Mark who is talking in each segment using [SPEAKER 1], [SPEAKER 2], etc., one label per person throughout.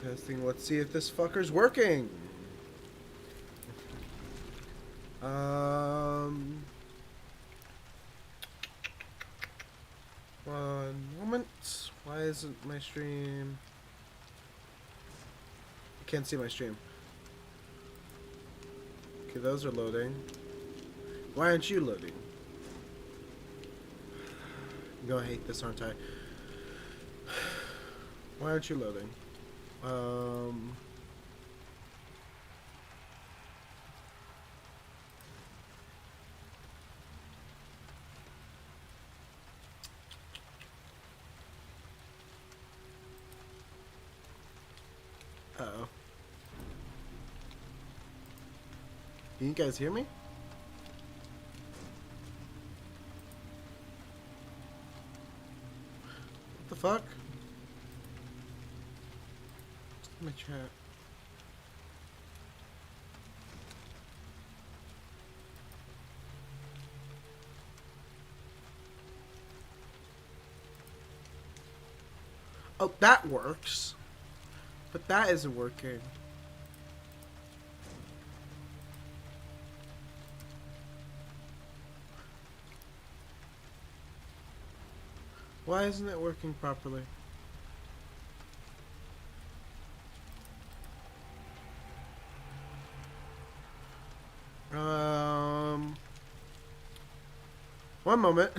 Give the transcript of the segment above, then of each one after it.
[SPEAKER 1] Testing. Let's see if this fucker's working. One moment. Why isn't my stream? I can't see my stream. Okay, those are loading. Why aren't you loading? I'm gonna hate this, aren't I? Why aren't you loading? Uh-oh. Can you guys hear me? What the fuck? What's in my chat? Oh, that works. But that isn't working. Why isn't it working properly? One moment.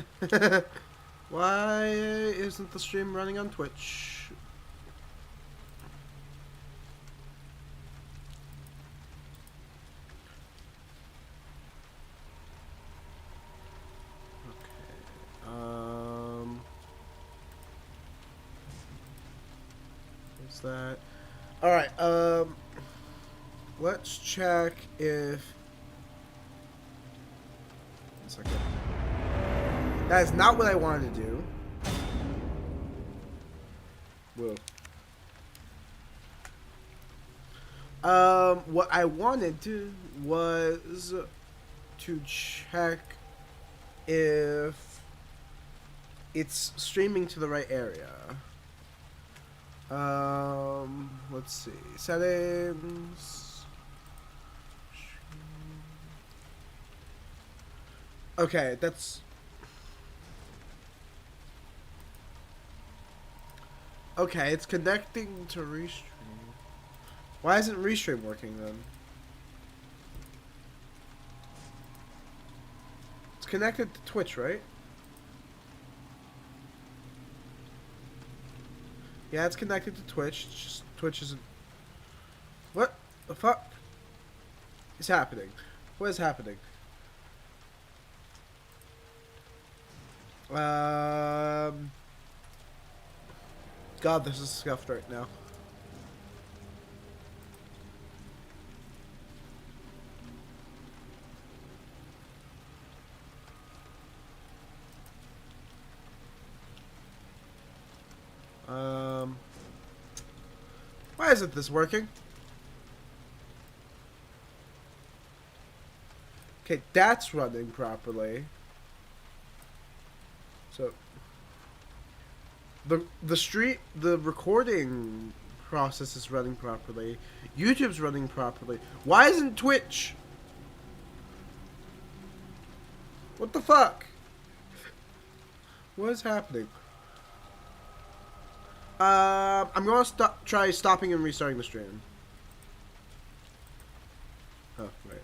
[SPEAKER 1] Why isn't the stream running on Twitch? What's that? Alright, let's check if... One second. That is not what I wanted to do. Whoa. What I wanted to was to check if it's streaming to the right area. Let's see. Settings. Okay, that's... Okay, it's connecting to Restream. Why isn't Restream working then? It's connected to Twitch, right? Yeah, it's connected to Twitch. It's just Twitch isn't... What the fuck is happening? What is happening? God, this is scuffed right now. Why isn't this working? Okay, that's running properly. So the recording process is running properly. YouTube's running properly. Why isn't Twitch? What the fuck? What is happening? I'm gonna try stopping and restarting the stream. Oh, right.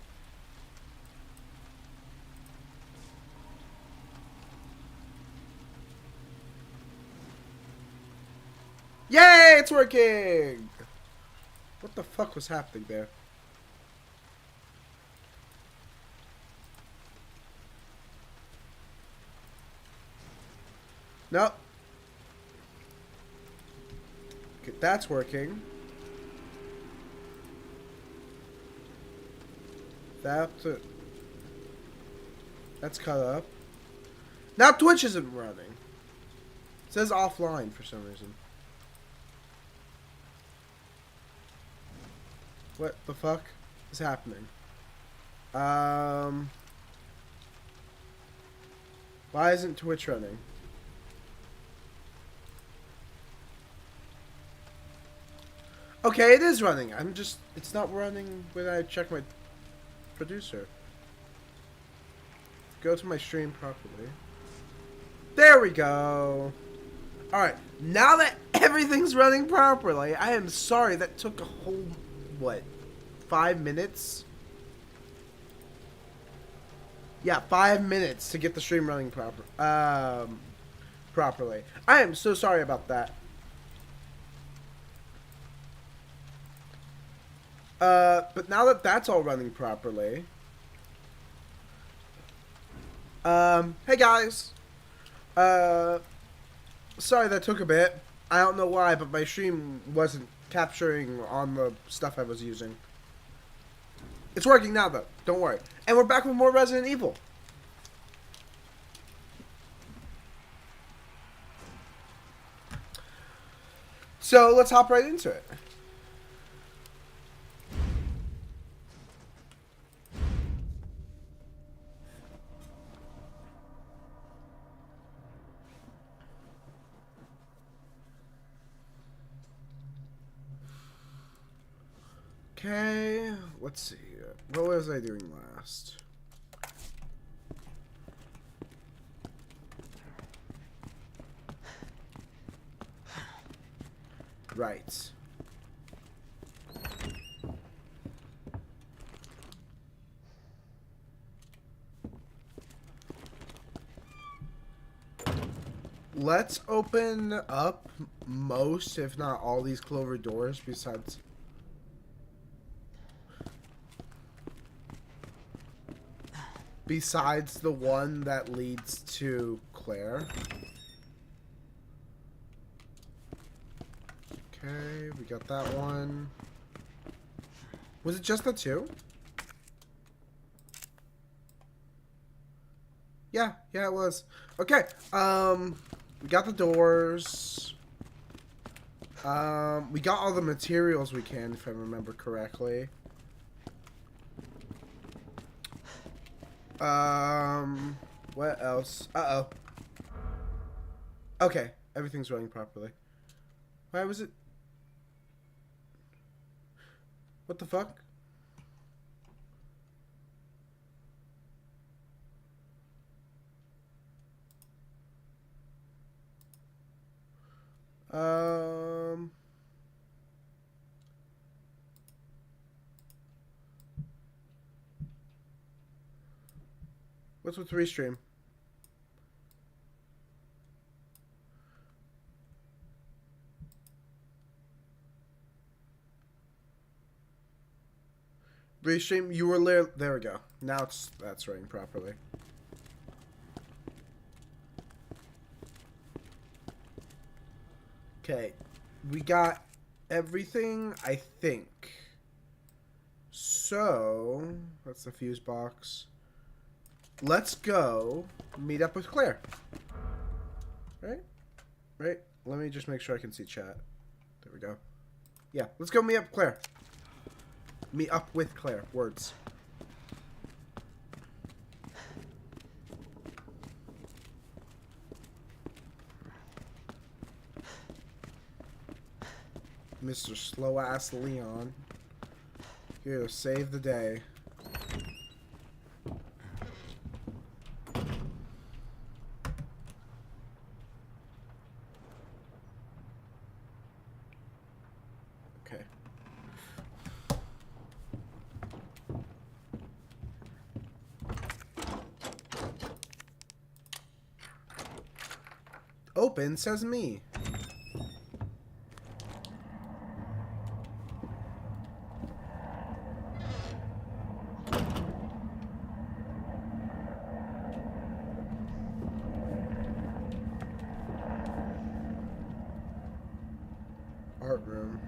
[SPEAKER 1] Yay, it's working! What the fuck was happening there? Nope. Okay, that's working. That's cut up. Now Twitch isn't running. It says offline for some reason. What the fuck is happening? Why isn't Twitch running? Okay, it is running. It's not running when I check my producer. Go to my stream properly. There we go. Alright, now that everything's running properly, I am sorry that took a whole, what, 5 minutes? Yeah, 5 minutes to get the stream running properly. I am so sorry about that. But now that that's all running properly, hey guys, sorry that took a bit. I don't know why, but my stream wasn't capturing on the stuff I was using. It's working now though, don't worry. And we're back with more Resident Evil. So let's hop right into it. Okay, let's see. What was I doing last? Right. Let's open up most, if not all, these clover doors besides the one that leads to Claire. Okay, we got that one. Was it just the two? Yeah, it was. Okay, we got the doors. We got all the materials we can, if I remember correctly. What else? Uh-oh. Okay, everything's running properly. Why was it? What the fuck? What's with restream? Restream, you were there we go. Now that's running properly. Okay, we got everything, I think. So, that's the fuse box. Let's go meet up with Claire. Right? Let me just make sure I can see chat. There we go. Yeah, let's go meet up with Claire. Meet up with Claire. Words. Mr. Slow-Ass Leon. Here to save the day. Okay. Open sesame. Art room.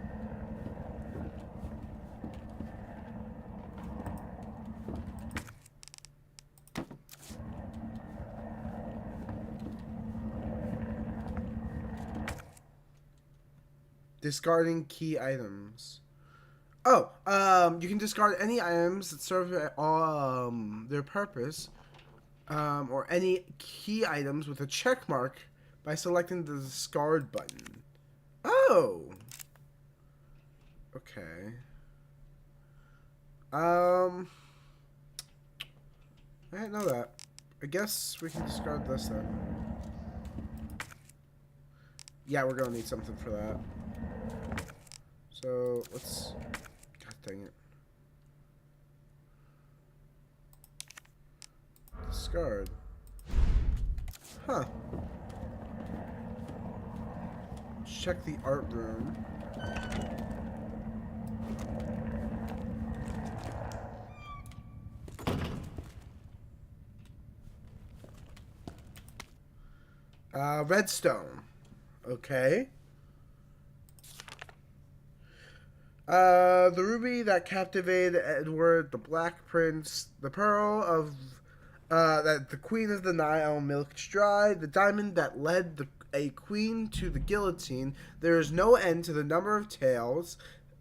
[SPEAKER 1] Discarding key items. Oh, you can discard any items that serve their purpose, or any key items with a check mark by selecting the discard button. Oh. Okay. I didn't know that. I guess we can discard this then. Yeah, we're gonna need something for that. So let's. God dang it. Discard. Huh. Let's check the art room. Redstone. Okay. The ruby that captivated Edward, the Black Prince, the pearl of that the Queen of the Nile milked dry, the diamond that led a queen to the guillotine. There is no end to the number of tales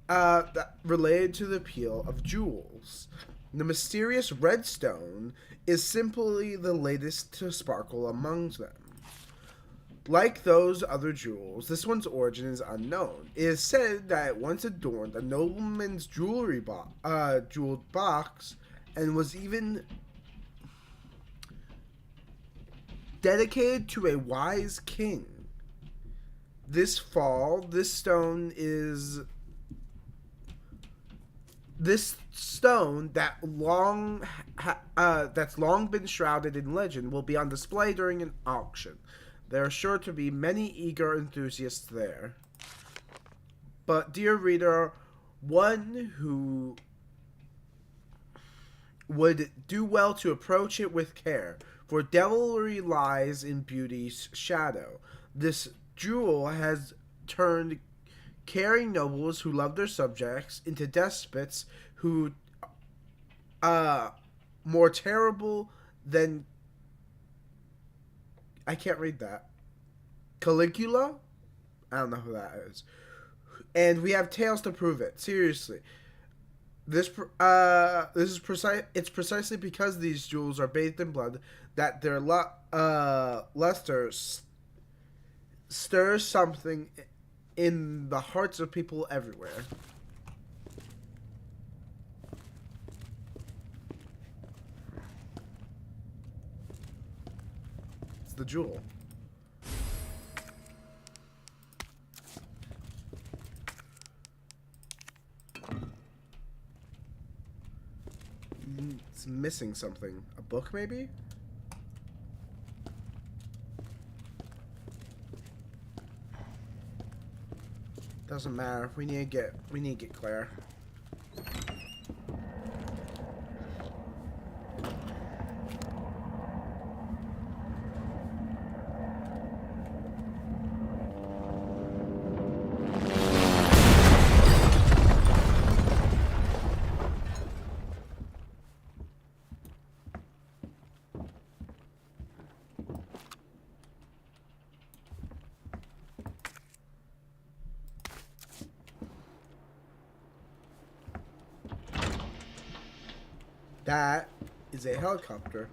[SPEAKER 1] that related to the appeal of jewels. The mysterious redstone is simply the latest to sparkle among them. Like those other jewels, this one's origin is unknown. It is said that it once adorned a nobleman's jeweled box and was even dedicated to a wise king. This stone that's long been shrouded in legend will be on display during an auction. There are sure to be many eager enthusiasts there. But, dear reader, one who would do well to approach it with care, for devilry lies in beauty's shadow. This jewel has turned caring nobles who love their subjects into despots who more terrible than I can't read that. Caligula? I don't know who that is. And we have tales to prove it. Seriously. This is precise. It's precisely because these jewels are bathed in blood that their luster stirs something in the hearts of people everywhere. It's the jewel. It's missing something. A book, maybe? Doesn't matter. We need to get Claire. That is a helicopter.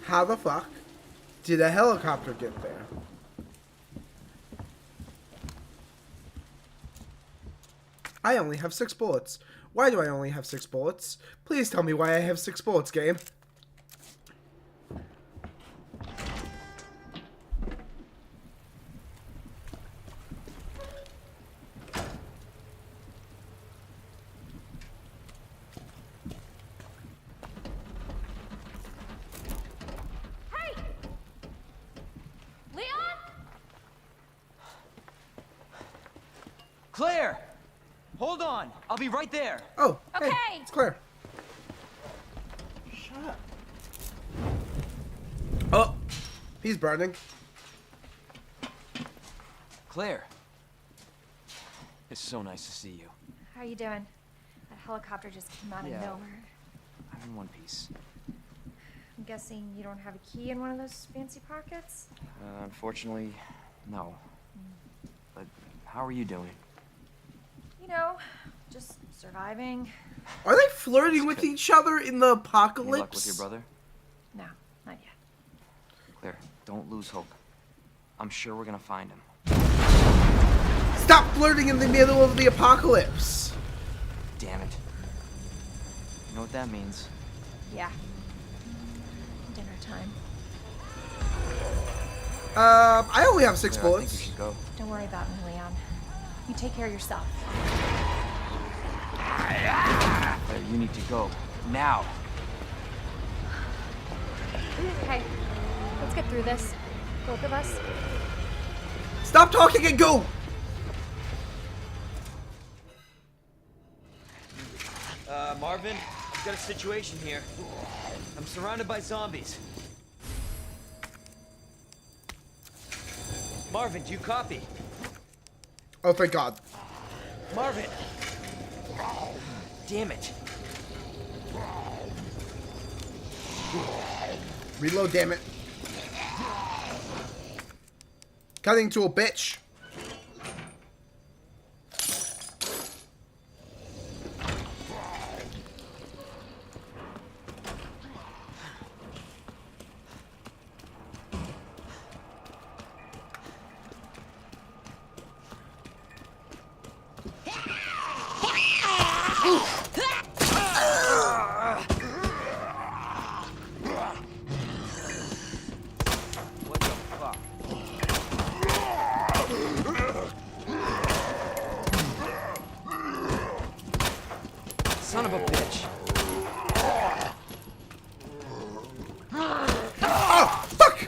[SPEAKER 1] How the fuck did a helicopter get there? I only have 6 bullets. Why do I only have 6 bullets? Please tell me why I have 6 bullets, game.
[SPEAKER 2] Claire! Hold on! I'll be right there!
[SPEAKER 1] Oh,
[SPEAKER 3] Okay.
[SPEAKER 1] hey, it's Claire. Shut up. Oh, he's burning.
[SPEAKER 2] Claire! It's so nice to see you.
[SPEAKER 3] How you doing? That helicopter just came out of
[SPEAKER 2] Yeah.
[SPEAKER 3] nowhere.
[SPEAKER 2] I'm in one piece.
[SPEAKER 3] I'm guessing you don't have a key in one of those fancy pockets?
[SPEAKER 2] Unfortunately, no. But how are you doing?
[SPEAKER 3] You know, just surviving.
[SPEAKER 1] Are they flirting with each other in the
[SPEAKER 2] Any luck with
[SPEAKER 1] apocalypse?
[SPEAKER 2] your brother?
[SPEAKER 3] No, not yet.
[SPEAKER 2] Claire, don't lose hope. I'm sure we're gonna find him.
[SPEAKER 1] Stop flirting in the middle of the apocalypse.
[SPEAKER 2] Damn it. You know what that means?
[SPEAKER 3] Yeah. Dinner time.
[SPEAKER 1] I only have 6
[SPEAKER 2] Claire, I think you
[SPEAKER 1] bullets.
[SPEAKER 2] should go.
[SPEAKER 3] Don't worry about me, Leon. You take care of yourself.
[SPEAKER 2] Claire, you need to go. Now.
[SPEAKER 3] Okay, let's get through this. Both of us.
[SPEAKER 1] Stop talking and go.
[SPEAKER 4] Marvin, I've got a situation here. I'm surrounded by zombies. Marvin, do you copy?
[SPEAKER 1] Oh, thank God.
[SPEAKER 4] Marvin! Damn it.
[SPEAKER 1] Reload, damn it. Cutting to a bitch.
[SPEAKER 4] What the fuck?
[SPEAKER 2] Son of a bitch.
[SPEAKER 1] Oh, fuck!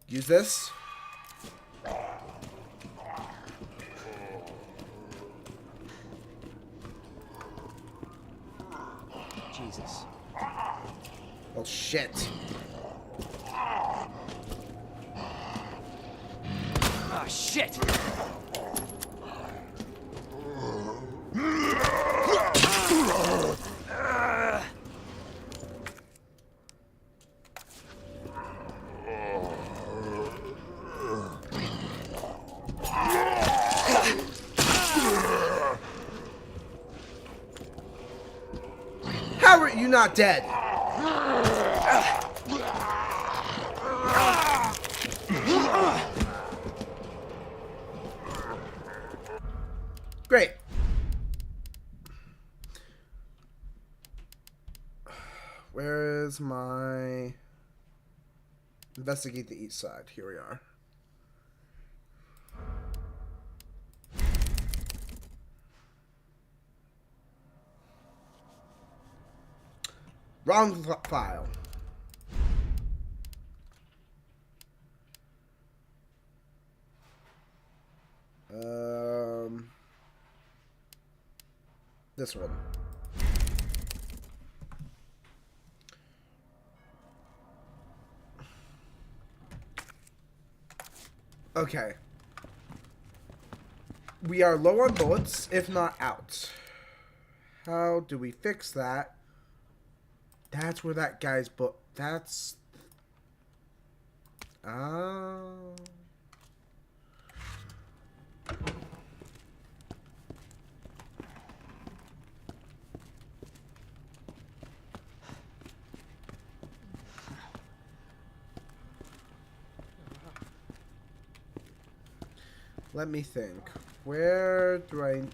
[SPEAKER 1] Use this.
[SPEAKER 2] Jesus.
[SPEAKER 1] Well, shit.
[SPEAKER 4] Ah, shit!
[SPEAKER 1] How are you not dead? Great. Where is my... Investigate the east side. Here we are. Wrong file. This one. Okay. We are low on bullets, if not out. How do we fix that? That's where that guy's book. That's. Oh. Let me think. Where do I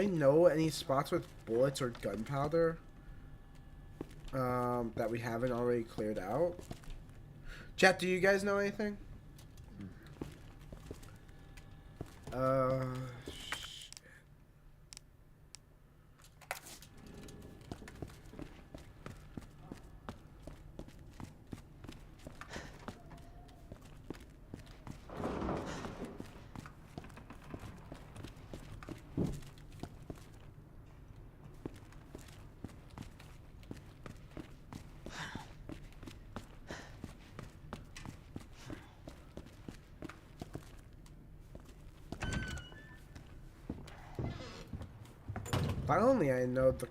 [SPEAKER 1] know any spots with bullets or gunpowder that we haven't already cleared out? Chat, do you guys know anything? Shit. If only I knew the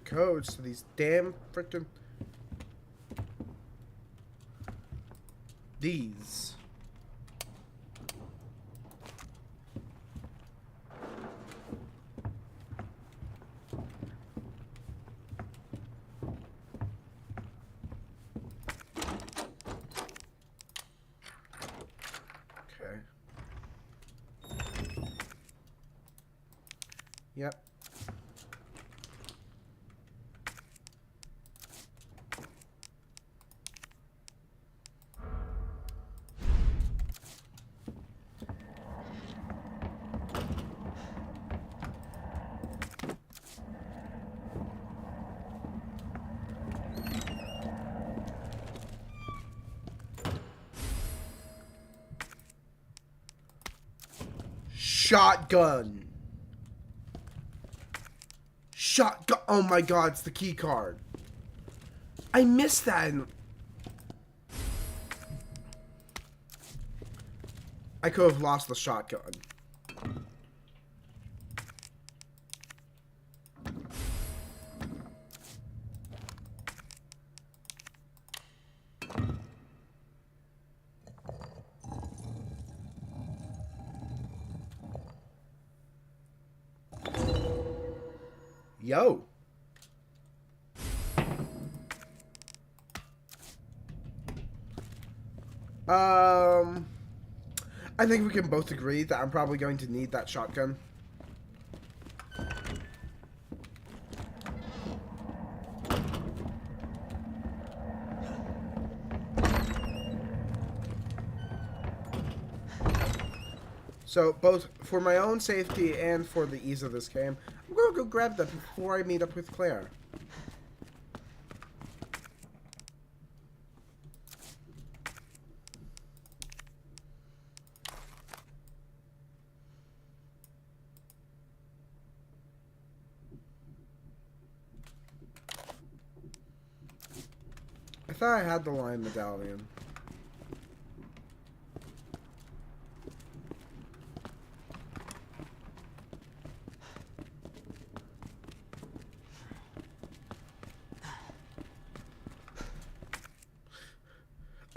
[SPEAKER 1] codes to these damn frickin' these. Okay. Yep. Shotgun. Shotgun. Oh my god, it's the key card. I missed that. I could have lost the shotgun. Yo. I think we can both agree that I'm probably going to need that shotgun. So, both for my own safety and for the ease of this game, I'm going to go grab that before I meet up with Claire. I thought I had the lion medallion.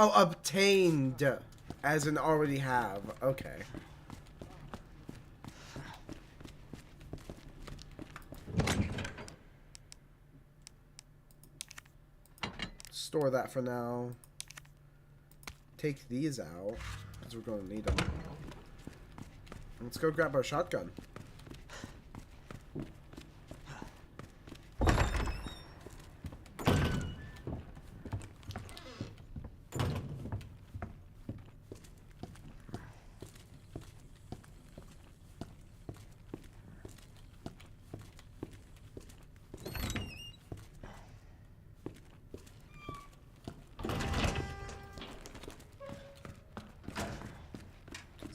[SPEAKER 1] Oh, obtained, as in already have. Okay. Store that for now. Take these out, because we're going to need them. Let's go grab our shotgun.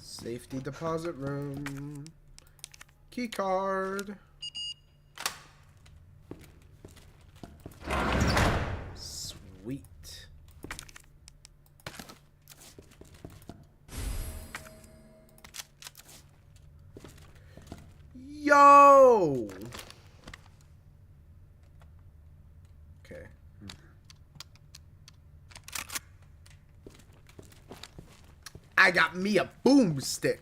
[SPEAKER 1] Safety deposit room. Key card. Sweet. Yo! Okay. I got me a boomstick.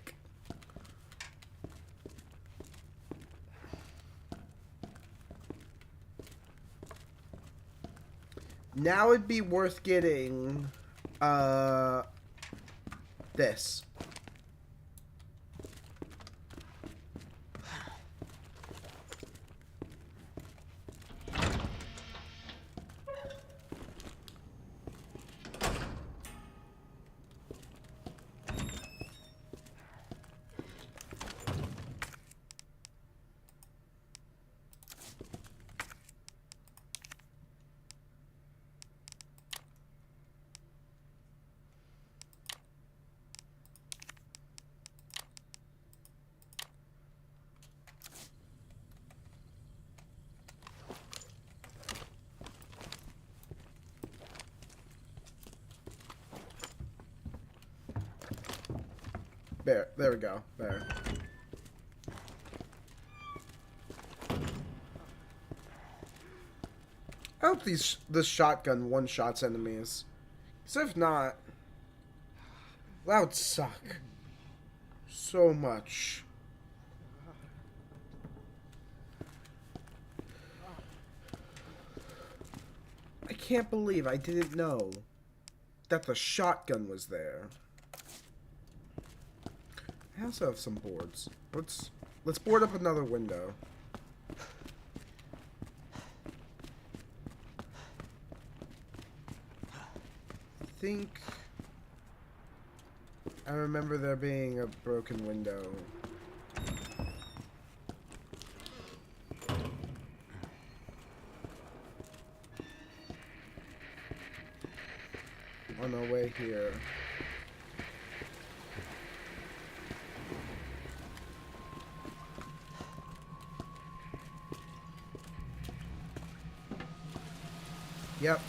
[SPEAKER 1] Now it'd be worth getting this. There we go. There. I hope this shotgun one-shots enemies. Because if not, that would suck. So much. I can't believe I didn't know that the shotgun was there. I also have some boards. Let's board up another window. I think I remember there being a broken window. On our way here. Yep.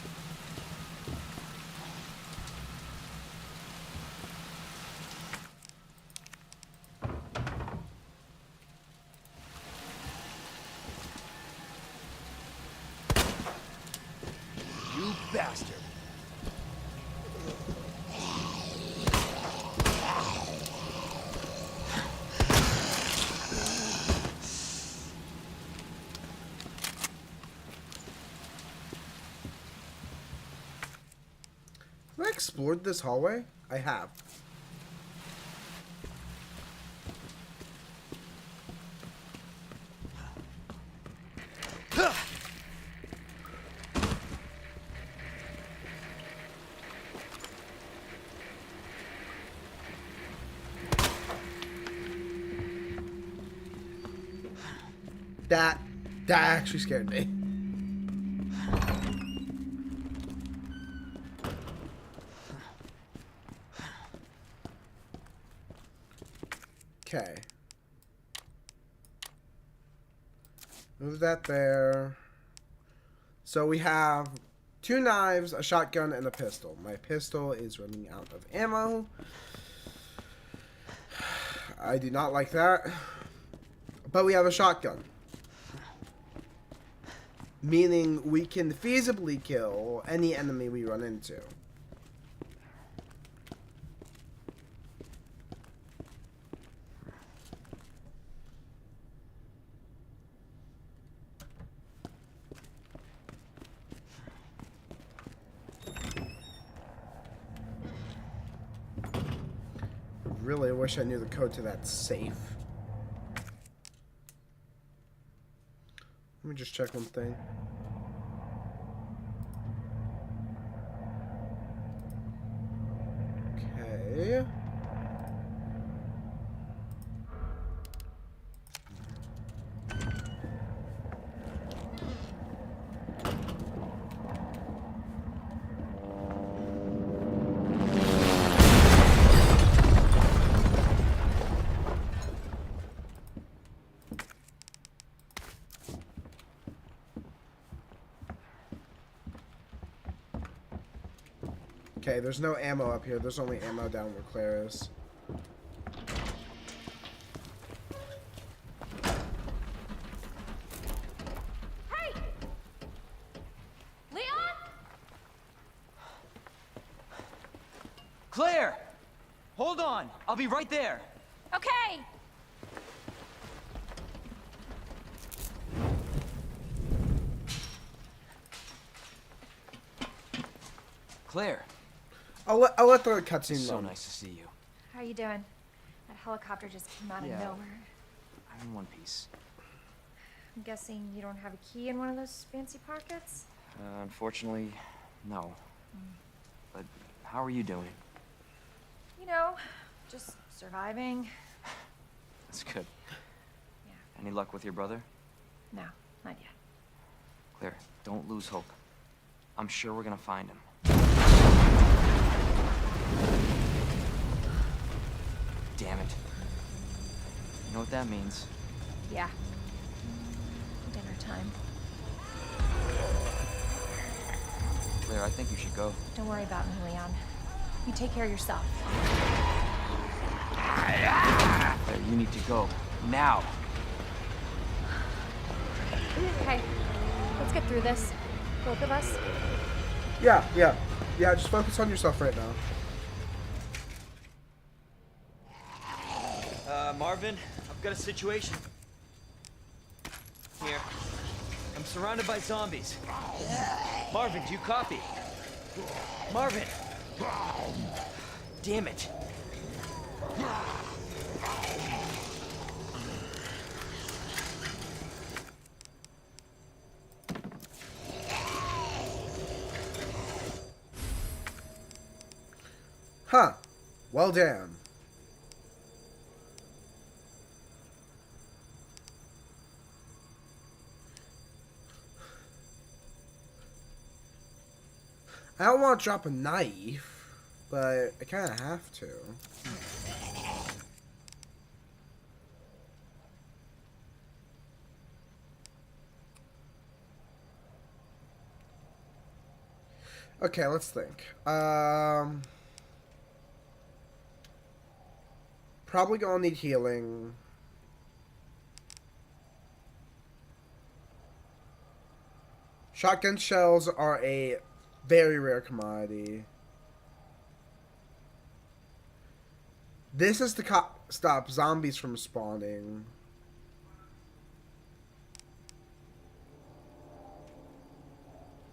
[SPEAKER 4] You bastard.
[SPEAKER 1] Have I explored this hallway? I have. That actually scared me. Okay. Move that there. So we have 2 knives, a shotgun, and a pistol. My pistol is running out of ammo. I do not like that. But we have a shotgun. Meaning we can feasibly kill any enemy we run into. Really wish I knew the code to that safe. Let me just check one thing. Okay. Okay, there's no ammo up here. There's only ammo down where Claire is.
[SPEAKER 3] Hey! Leon?
[SPEAKER 4] Claire! Hold on. I'll be right there.
[SPEAKER 3] Okay!
[SPEAKER 4] Claire.
[SPEAKER 1] I'll let the cutscene
[SPEAKER 4] So
[SPEAKER 1] run.
[SPEAKER 4] nice to see you.
[SPEAKER 3] How you doing? That helicopter just came out of
[SPEAKER 4] Yeah.
[SPEAKER 3] nowhere.
[SPEAKER 2] I'm in one piece.
[SPEAKER 3] I'm guessing you don't have a key in one of those fancy pockets?
[SPEAKER 2] Unfortunately, no. But how are you doing?
[SPEAKER 3] You know, just surviving.
[SPEAKER 2] That's good.
[SPEAKER 3] Yeah.
[SPEAKER 2] Any luck with your brother?
[SPEAKER 3] No, not yet.
[SPEAKER 2] Claire, don't lose hope. I'm sure we're gonna find him. Damn it. You know what that means?
[SPEAKER 3] Yeah. Dinner time.
[SPEAKER 2] Claire, I think you should go.
[SPEAKER 3] Don't worry about me, Leon. You take care of yourself.
[SPEAKER 2] Claire, you need to go. Now!
[SPEAKER 3] Okay, let's get through this. Both of us?
[SPEAKER 1] Yeah, yeah. Yeah, just focus on yourself right now.
[SPEAKER 4] Marvin, I've got a situation here. I'm surrounded by zombies. Marvin, do you copy? Marvin! Damn it.
[SPEAKER 1] Huh. Well, damn. I don't want to drop a knife, but I kind of have to. Okay, let's think. Probably gonna need healing. Shotgun shells are a very rare commodity. This is to stop zombies from spawning.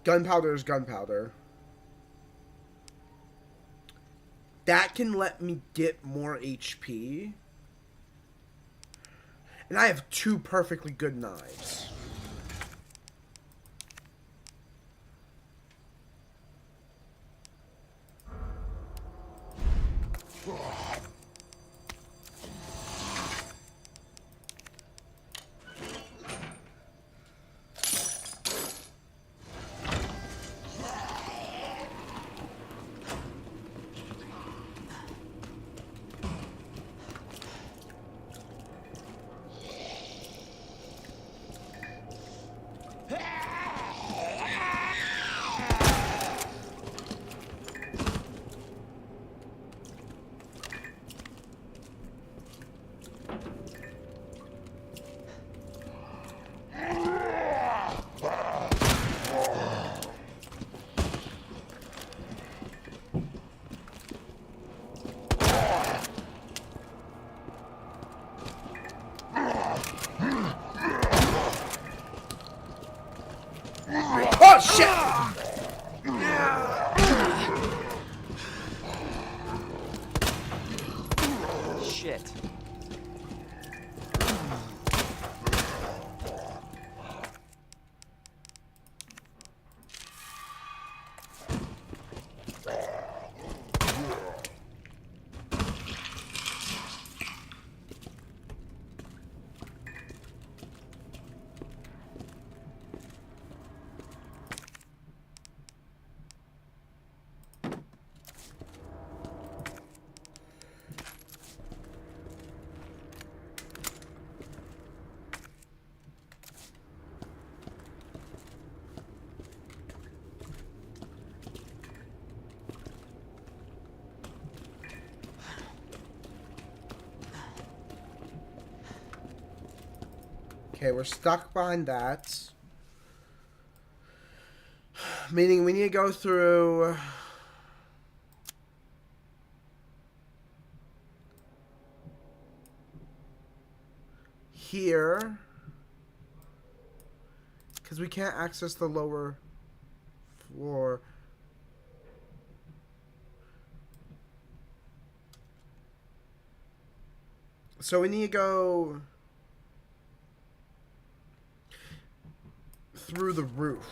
[SPEAKER 1] Gunpowder is gunpowder. That can let me get more HP. And I have 2 perfectly good knives. Oh, shit!
[SPEAKER 2] Shit.
[SPEAKER 1] Okay, we're stuck behind that. Meaning we need to go through... here. Because we can't access the lower floor. So we need to go... through the roof.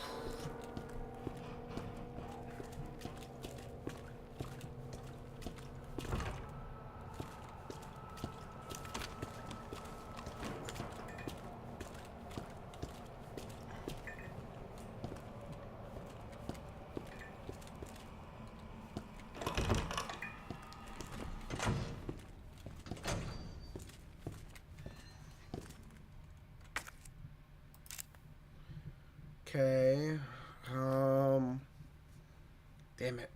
[SPEAKER 1] Okay. Damn it.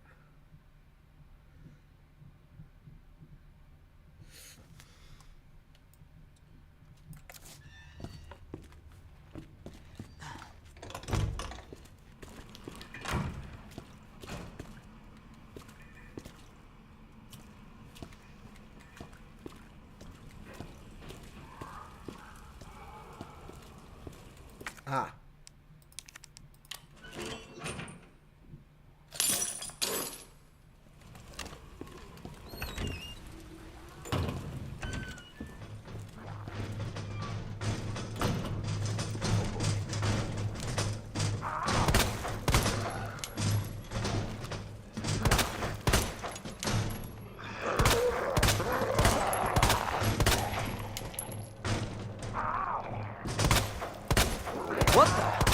[SPEAKER 4] What the?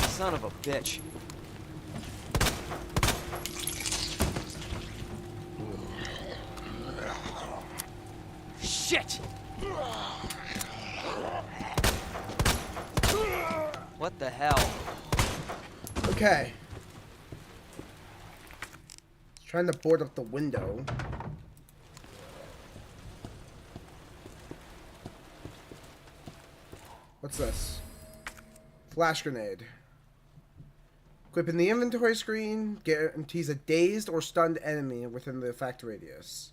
[SPEAKER 4] Son of a bitch. Shit! What the hell?
[SPEAKER 1] Okay. Trying to board up the window. What's this? Flash grenade. Equipping the inventory screen guarantees a dazed or stunned enemy within the effect radius.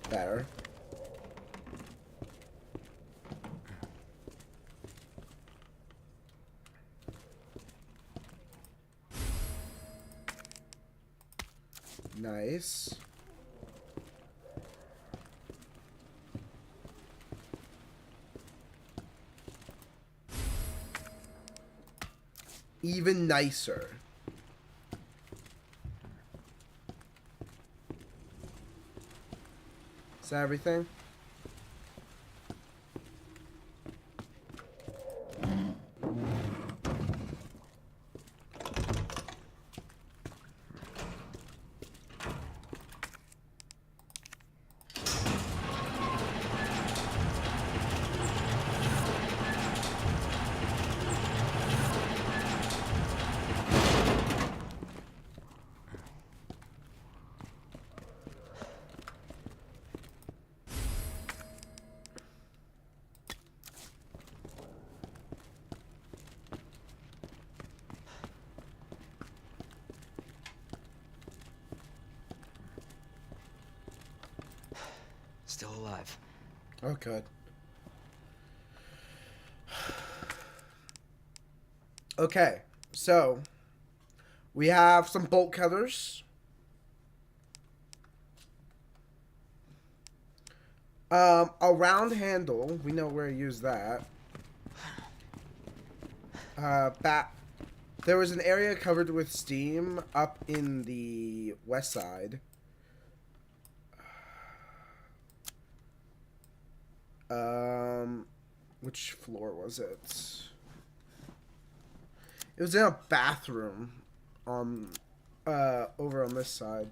[SPEAKER 1] Better. Nice. Even nicer. Is that everything?
[SPEAKER 4] Still alive.
[SPEAKER 1] Oh, good. Okay, so we have some bolt cutters. A round handle. We know where to use that. There was an area covered with steam up in the west side. Which floor was it? It was in a bathroom over on this side.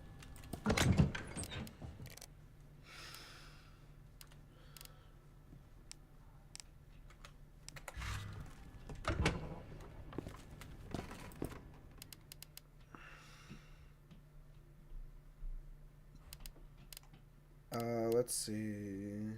[SPEAKER 1] Let's see.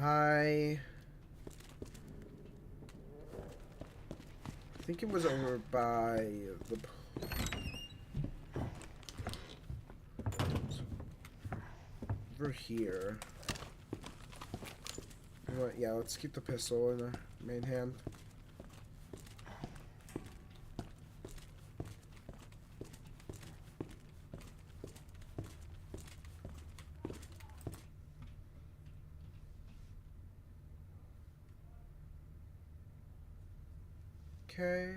[SPEAKER 1] I think it was over by the... Over here. Yeah, let's keep the pistol in the main hand. Okay.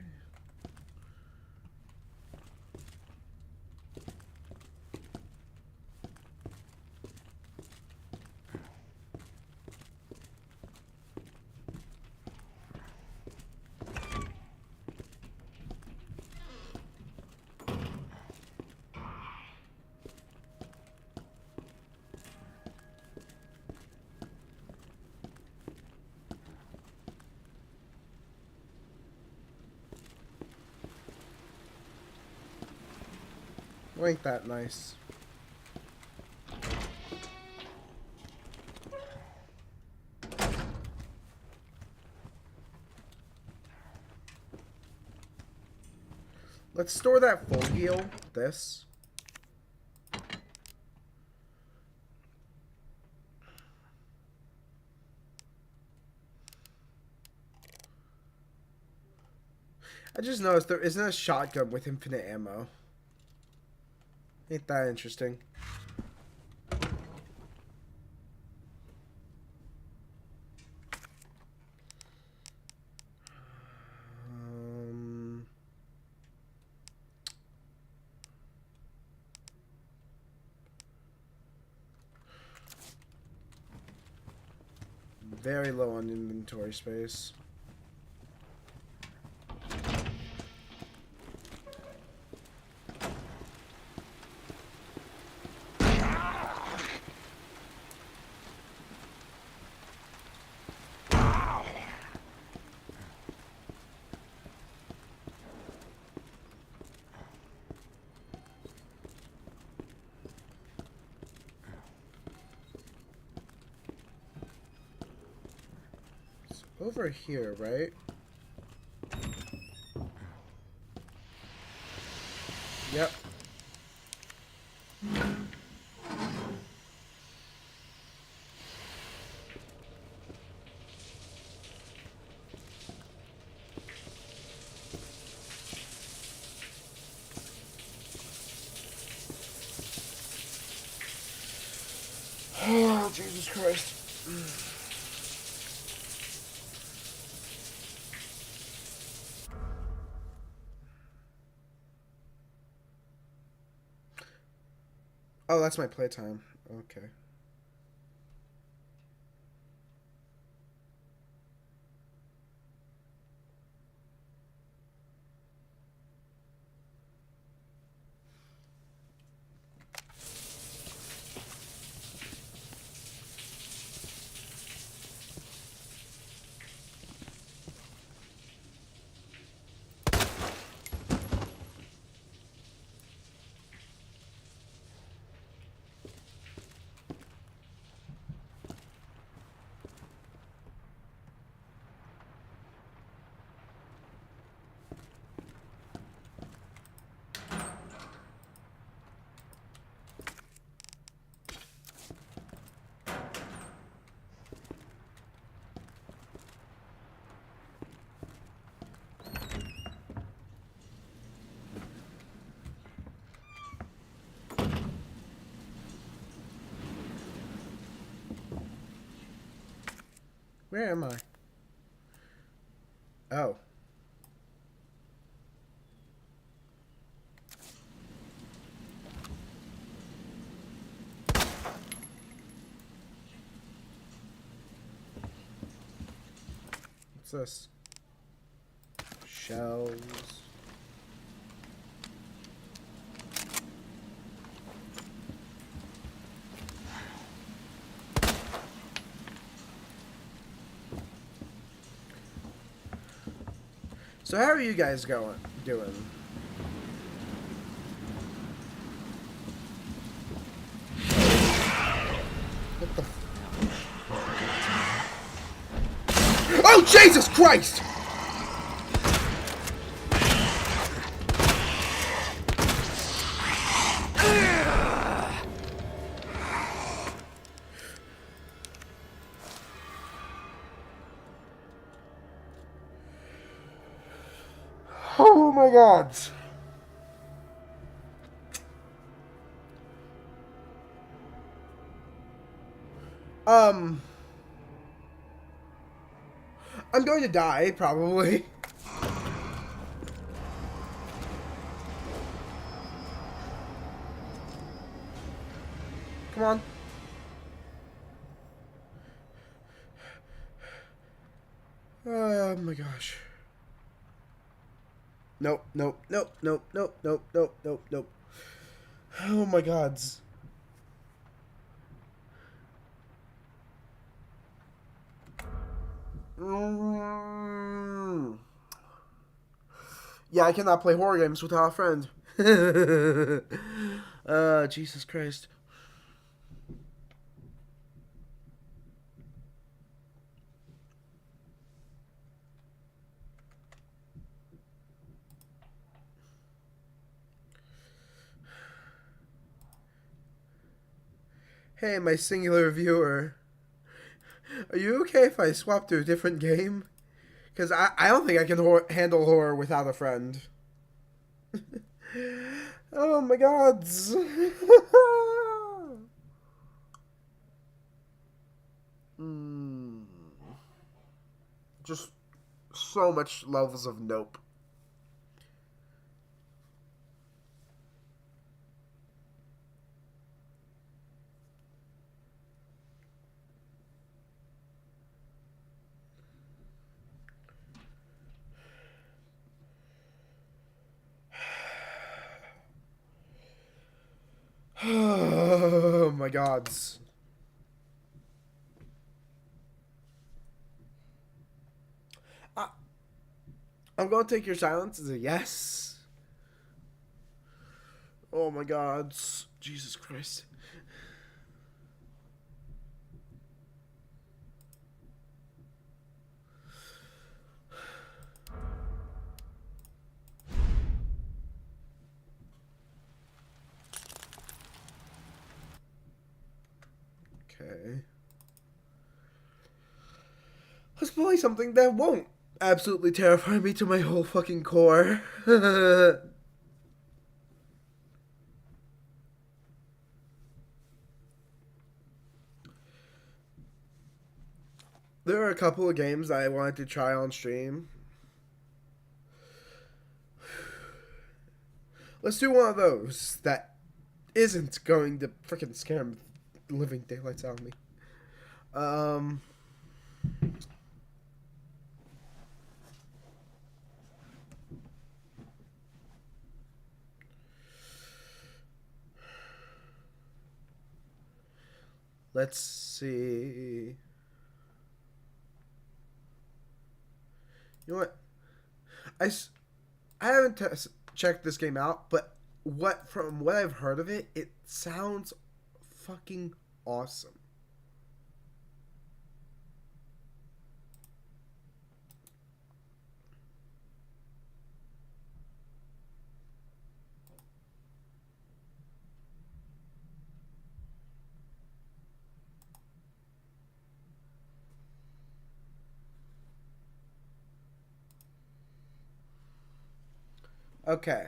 [SPEAKER 1] Well, ain't that nice? Let's store that full heal. This. I just noticed there isn't a shotgun with infinite ammo. Ain't that interesting? Very low on inventory space. Over here, right? Yep. Oh, Jesus Christ. Oh, that's my playtime. Okay. Where am I? Oh. What's this? Shells. So how are you guys doing? What the Oh, Jesus Christ! Oh my God. I'm going to die, probably. Come on. Oh my gosh. Nope, nope, nope, nope, nope, nope, nope, nope, nope. Oh my gods. Yeah, I cannot play horror games without a friend. Jesus Christ. Hey, my singular viewer. Are you okay if I swap to a different game? Because I don't think I can handle horror without a friend. Oh my gods. Just so much levels of nope. Oh my gods. I'm going to take your silence as a yes. Oh my gods. Jesus Christ. Okay. Let's play something that won't absolutely terrify me to my whole fucking core. There are a couple of games I wanted to try on stream. Let's do one of those that isn't going to freaking scare the living daylights out of me. Let's see. You know what? I haven't checked this game out, but from what I've heard of it, it sounds fucking awesome. Okay.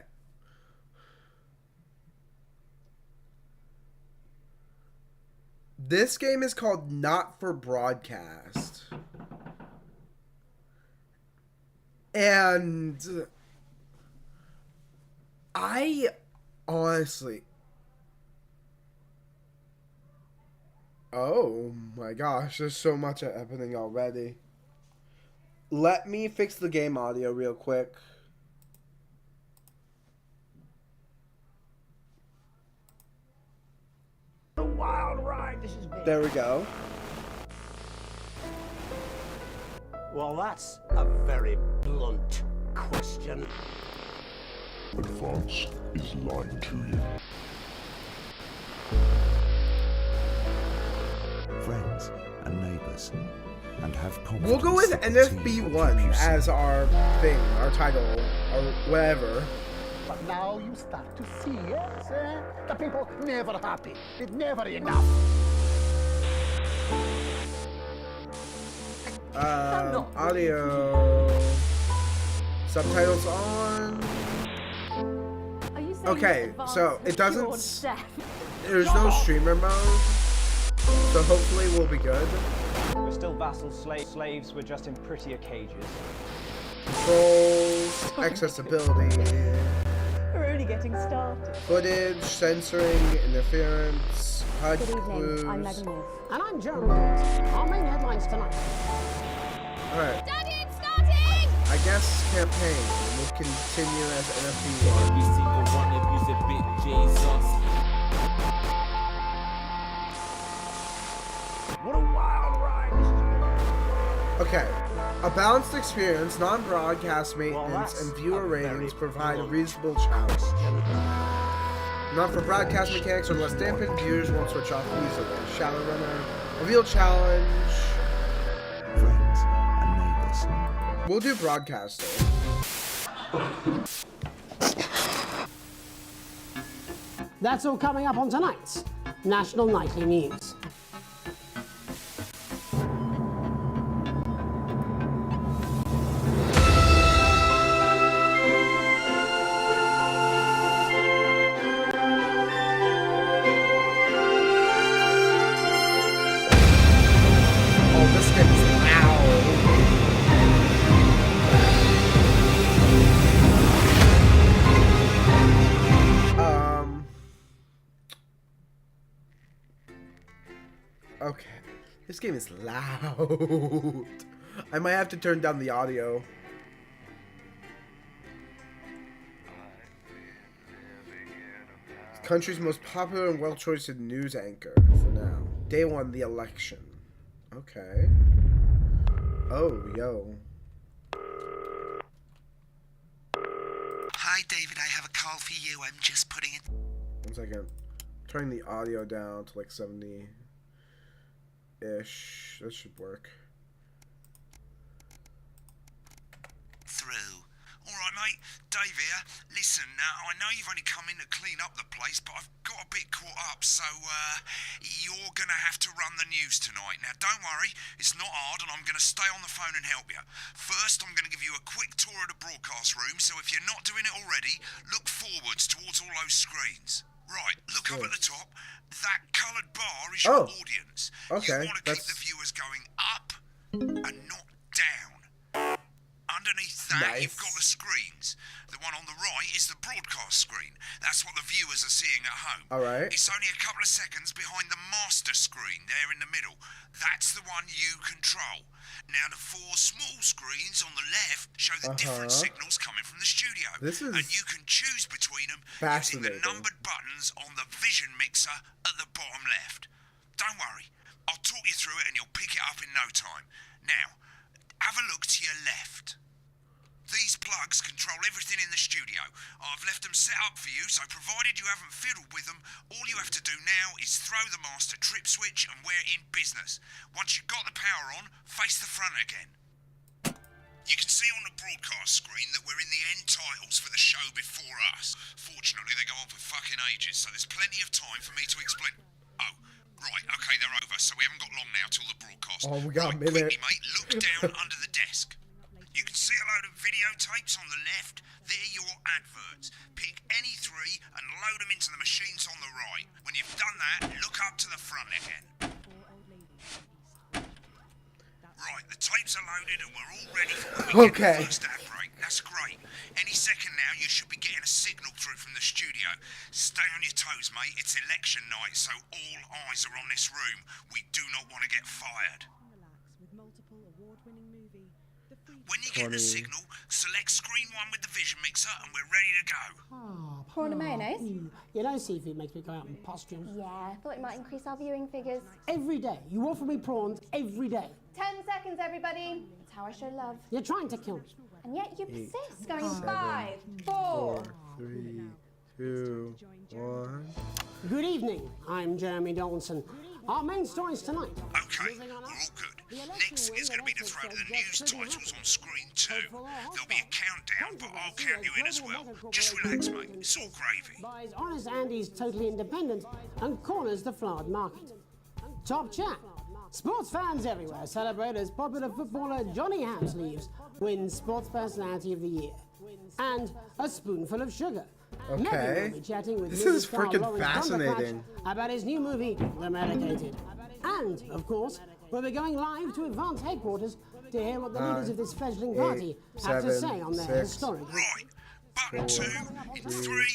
[SPEAKER 1] This game is called Not for Broadcast. And I honestly... Oh my gosh, there's so much happening already. Let me fix the game audio real quick.
[SPEAKER 5] Wild ride this has been.
[SPEAKER 1] There we go.
[SPEAKER 5] Well, that's a very blunt question.
[SPEAKER 6] Advance is lying to you.
[SPEAKER 7] Friends and neighbours, and have confidence.
[SPEAKER 1] We'll go with
[SPEAKER 7] that the team will
[SPEAKER 1] NFB1
[SPEAKER 7] keep you safe.
[SPEAKER 1] as our thing, our title, or whatever.
[SPEAKER 5] But now you start to see, yes? The people never happy. It's never enough.
[SPEAKER 1] Audio. Subtitles on.
[SPEAKER 8] Are you saying
[SPEAKER 1] Okay,
[SPEAKER 8] that
[SPEAKER 1] so
[SPEAKER 8] Advance
[SPEAKER 1] it doesn't.
[SPEAKER 8] cured death?
[SPEAKER 1] There's no streamer mode, so hopefully we'll be good.
[SPEAKER 9] We're still vassal slaves, we're just in prettier cages.
[SPEAKER 1] Controls, accessibility,
[SPEAKER 8] We're only getting started.
[SPEAKER 1] footage, censoring, interference, HUD
[SPEAKER 8] Good evening.
[SPEAKER 1] clues.
[SPEAKER 8] I'm Megan Wolf.
[SPEAKER 5] And I'm Jeremy Dawson. Our main headlines tonight.
[SPEAKER 1] Alright.
[SPEAKER 3] Starting! Starting!
[SPEAKER 1] I guess campaign will continue as NFP1.
[SPEAKER 10] Every single one of you's a bit Jesus.
[SPEAKER 5] What a wild ride.
[SPEAKER 1] Okay. A balanced experience, non-broadcast maintenance,
[SPEAKER 9] that's
[SPEAKER 1] and viewer
[SPEAKER 9] a very
[SPEAKER 1] ratings provide a
[SPEAKER 9] good
[SPEAKER 1] reasonable challenge. Not for broadcast mechanics or less dampened, viewers won't switch off easily. Shadowrunner, reveal challenge.
[SPEAKER 7] Friends and neighbors.
[SPEAKER 1] We'll do broadcasting.
[SPEAKER 5] That's all coming up on tonight's National Nightly News.
[SPEAKER 1] Oh, this game is loud. Okay. This game is loud. I might have to turn down the audio. Country's most popular and well-choiced news anchor for now. Day one, the election. Okay. Oh, yo.
[SPEAKER 11] Hi, David. I have a call for you. I'm just putting it
[SPEAKER 1] 1 second. Turning the audio down to like 70-ish. That should work.
[SPEAKER 11] through. All right, mate. Dave here. Listen, I know you've only come in to clean up the place, but I've got a bit caught up, so you're going to have to run the news tonight. Now, don't worry. It's not hard, and I'm going to stay on the phone and help you. First, I'm going to give you a quick tour of the broadcast room, so if you're not doing it already, look forwards towards all those screens. Right, look up at the top. That coloured bar is your audience.
[SPEAKER 1] Okay,
[SPEAKER 11] You want to keep the viewers going up and not down. Underneath that, you've got the screens. The one on the right is the broadcast screen. That's what the viewers are seeing at home.
[SPEAKER 1] All right.
[SPEAKER 11] It's only a couple of seconds behind the master screen there in the middle. That's the one you control. Now, the 4 small screens on the left show the different signals coming from the studio.
[SPEAKER 1] This is
[SPEAKER 11] and you can choose between them using the numbered buttons on the vision mixer at the bottom left. Don't worry. I'll talk you through it and you'll pick it up in no time. Now, have a look to your left. These plugs control everything in the studio. I've left them set up for you, so provided you haven't fiddled with them, all you have to do now is throw the master trip switch and we're in business. Once you've got the power on, face the front again. You can see on the broadcast screen that we're in the end titles for the show before us. Fortunately, they go on for fucking ages, so there's plenty of time for me to explain. Oh, right, okay, they're over, so we haven't got long now till the broadcast.
[SPEAKER 1] Oh, we got a minute.
[SPEAKER 11] Quickly, mate, look down under the desk. You can see a load of videotapes on the left. They're your adverts. Pick any 3 and load them into the machines on the right. When you've done that, look up to the front again. Right, the tapes are loaded and we're all ready for when we get the first ad break. That's great. Any second now, you should be getting a signal through from the studio. Stay on your toes, mate. It's election night, so all eyes are on this room. We do not want to get fired. When you get the signal, select screen 1 with the vision mixer and we're ready to go.
[SPEAKER 8] Prawn and mayonnaise?
[SPEAKER 5] You know, seafood makes me go out in pustules.
[SPEAKER 8] Yeah, I thought it might increase our viewing figures.
[SPEAKER 5] Every day. You offer me prawns every day.
[SPEAKER 8] 10 seconds, everybody. It's how I show love.
[SPEAKER 5] You're trying to kill me.
[SPEAKER 8] And yet you persist. Going in 5, 4.
[SPEAKER 1] 3, 2, 1.
[SPEAKER 5] Good evening. I'm Jeremy Dawson. Our main stories tonight.
[SPEAKER 11] Okay, we're all good. Next is going to be the throw to the news titles on screen 2. There'll be a countdown, but I'll count you in as well. Just relax, mate. It's all gravy.
[SPEAKER 5] Buys Honest Andy's Totally Independent and corners the flowered market. Top chat. Sports fans everywhere celebrate as popular footballer Johnny Hamsleeves wins Sports Personality of the Year. And a spoonful of sugar.
[SPEAKER 1] Okay.
[SPEAKER 5] Megan will be chatting with
[SPEAKER 1] This
[SPEAKER 5] movie
[SPEAKER 1] is
[SPEAKER 5] star
[SPEAKER 1] freaking
[SPEAKER 5] Lawrence
[SPEAKER 1] fascinating.
[SPEAKER 5] Bumbercratch about his new movie, The Medicated. And, of course, we'll be going live to Advance headquarters to hear what the leaders of this fledgling party have to say on their historic...
[SPEAKER 11] Right, button 2 in 3,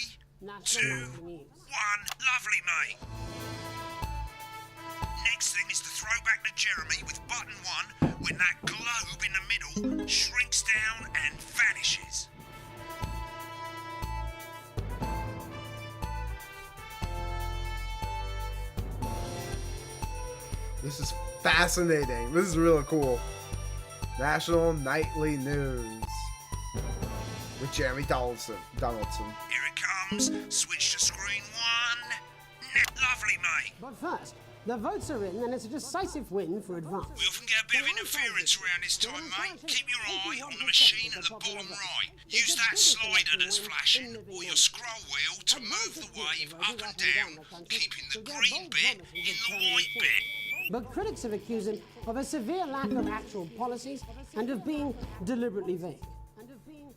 [SPEAKER 11] 2, 1. Lovely, mate. next thing is to throw back to Jeremy with button 1 when that globe in the middle shrinks down and vanishes.
[SPEAKER 1] This is fascinating. This is really cool. National Nightly News with Jeremy Donaldson.
[SPEAKER 11] Here it comes. Switch to screen 1. Lovely, mate.
[SPEAKER 5] But first, the votes are in, and it's a decisive win for Advance.
[SPEAKER 11] We often get a bit of interference around this time, mate. Keep your eye on the machine at the bottom right. Use that slider that's flashing, or your scroll wheel, to move the wave up and down, keeping the green bit in the white bit.
[SPEAKER 5] But critics have accused him of a severe lack of actual policies and of being deliberately vague.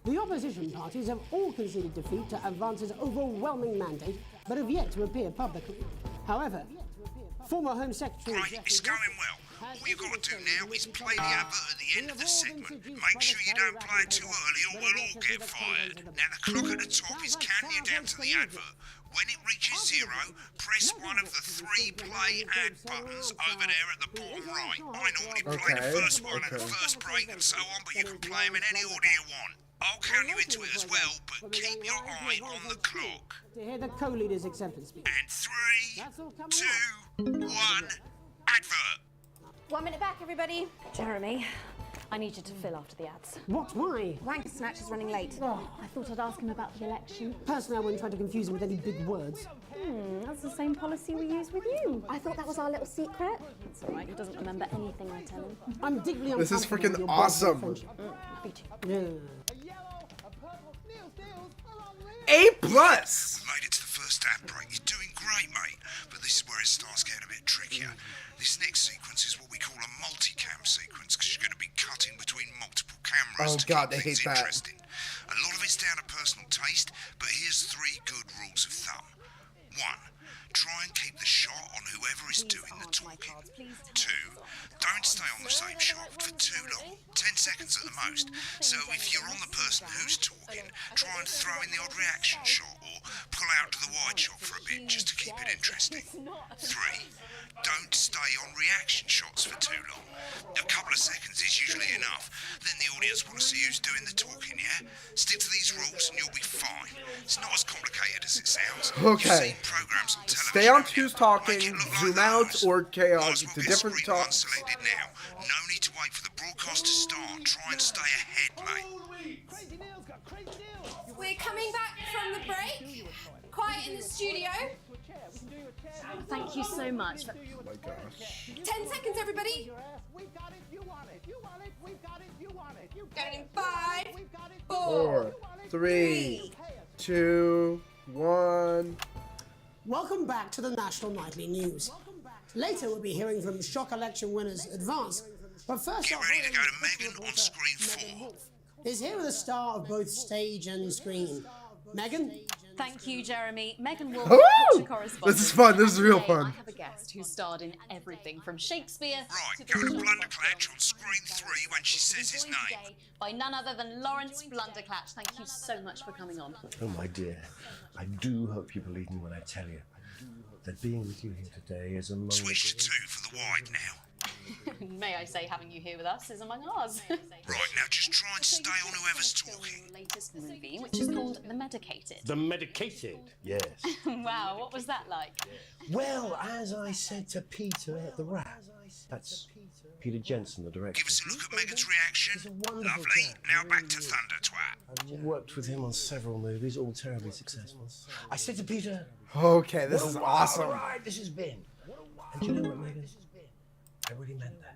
[SPEAKER 5] The opposition parties have all conceded defeat to Advance's overwhelming mandate, but have yet to appear publicly. However, former Home Secretary...
[SPEAKER 11] Right, it's going well. All you've got to do now is play the advert at the end of the segment. Make sure you don't play it too early or we'll all get fired. Now the clock at the top is counting you down to the advert. When it reaches 0, press one of the 3 play ad buttons over there at the bottom right. I normally play the first one at the first break and so on, but you can play them in any order you want. I'll count you into it as well, but keep your eye on the clock.
[SPEAKER 5] To hear the co-leader's acceptance speech.
[SPEAKER 11] And 3, 2, 1, advert.
[SPEAKER 8] 1 minute back, everybody. Jeremy, I need you to fill after the ads.
[SPEAKER 5] What? Why?
[SPEAKER 8] Rank Snatch is running late. Oh, I thought I'd ask him about the election.
[SPEAKER 5] Personally, I wouldn't try to confuse him with any big words.
[SPEAKER 8] That's the same policy we use with you. I thought that was our little secret. That's all right, he doesn't remember anything I tell him.
[SPEAKER 5] I'm deeply
[SPEAKER 1] This is
[SPEAKER 5] uncomfortable with
[SPEAKER 1] freaking
[SPEAKER 5] your
[SPEAKER 1] awesome.
[SPEAKER 5] friendship.
[SPEAKER 8] Me too.
[SPEAKER 5] Yeah.
[SPEAKER 1] A plus.
[SPEAKER 11] Made it to the first ad break. You're doing great, mate. But this is where it starts getting a bit trickier. This next sequence is what we call a multicam sequence, because you're going to be cutting between multiple cameras to
[SPEAKER 1] God,
[SPEAKER 11] keep
[SPEAKER 1] I hate
[SPEAKER 11] things
[SPEAKER 1] that.
[SPEAKER 11] interesting. A lot of it's down to personal taste, but here's 3 good rules of thumb. 1. Try and keep the shot on whoever is doing the talking. 2. Don't stay on the same shot for too long, 10 seconds at the most. So if you're on the person who's talking, try and throw in the odd reaction shot or pull out to the wide shot for a bit just to keep it interesting. 3. Don't stay on reaction shots for too long. A couple of seconds is usually enough. Then the audience want to see who's doing the talking, yeah? Stick to these rules and you'll be fine. It's not as complicated as it sounds.
[SPEAKER 1] Okay.
[SPEAKER 11] You've seen programs on television,
[SPEAKER 1] Stay on
[SPEAKER 11] haven't you?
[SPEAKER 1] who's talking,
[SPEAKER 11] Make it look
[SPEAKER 1] zoom
[SPEAKER 11] like
[SPEAKER 1] out,
[SPEAKER 11] those.
[SPEAKER 1] or
[SPEAKER 11] Might
[SPEAKER 1] chaos
[SPEAKER 11] as well
[SPEAKER 1] to
[SPEAKER 11] get
[SPEAKER 1] different
[SPEAKER 11] screen one
[SPEAKER 1] talks.
[SPEAKER 11] selected now. No need to wait for the broadcast to start. Try and stay ahead, mate.
[SPEAKER 8] We're coming back from the break. Quiet in the studio. Thank you so much.
[SPEAKER 1] Oh my gosh.
[SPEAKER 8] 10 seconds, everybody. Going in 5, 4,
[SPEAKER 1] 3, 2, 1.
[SPEAKER 5] Welcome back to the National Nightly News. Later, we'll be hearing from shock election winners Advance. But first,
[SPEAKER 11] Get ready to go to Megan on screen 4.
[SPEAKER 5] is here with a star of both stage and screen. Megan?
[SPEAKER 12] Thank you, Jeremy. Megan Wolf,
[SPEAKER 1] Woo!
[SPEAKER 12] culture correspondent.
[SPEAKER 1] This is fun. This is real
[SPEAKER 12] Today,
[SPEAKER 1] fun.
[SPEAKER 12] I have a guest who starred in everything from Shakespeare
[SPEAKER 11] Right,
[SPEAKER 12] to
[SPEAKER 11] go to
[SPEAKER 12] the
[SPEAKER 11] Blunderclatch on screen 3 when she says his
[SPEAKER 12] joined
[SPEAKER 11] name.
[SPEAKER 12] today by none other than Lawrence Blunderclatch. Thank you so much for coming on.
[SPEAKER 6] Oh, my dear, I do hope you believe me when I tell you that being with you here today is among
[SPEAKER 11] Switch to 2 for the wide now.
[SPEAKER 12] May I say, having you here with us is among ours.
[SPEAKER 11] Right, now just try and stay on whoever's talking.
[SPEAKER 12] Latest movie, which is called The Medicated.
[SPEAKER 6] The Medicated, yes.
[SPEAKER 12] Wow, what was that like?
[SPEAKER 6] Well, as I said to Peter at the Rat, that's Peter Jensen, the director.
[SPEAKER 11] Give us a look at Megan's reaction. Lovely. Now back to Thunder Twat.
[SPEAKER 6] I've worked with him on several movies, all terribly successful. I said to Peter,
[SPEAKER 1] Okay, this
[SPEAKER 6] what
[SPEAKER 1] is
[SPEAKER 6] a
[SPEAKER 1] awesome.
[SPEAKER 6] wild ride this has been. And you know what, Megan? I really meant that.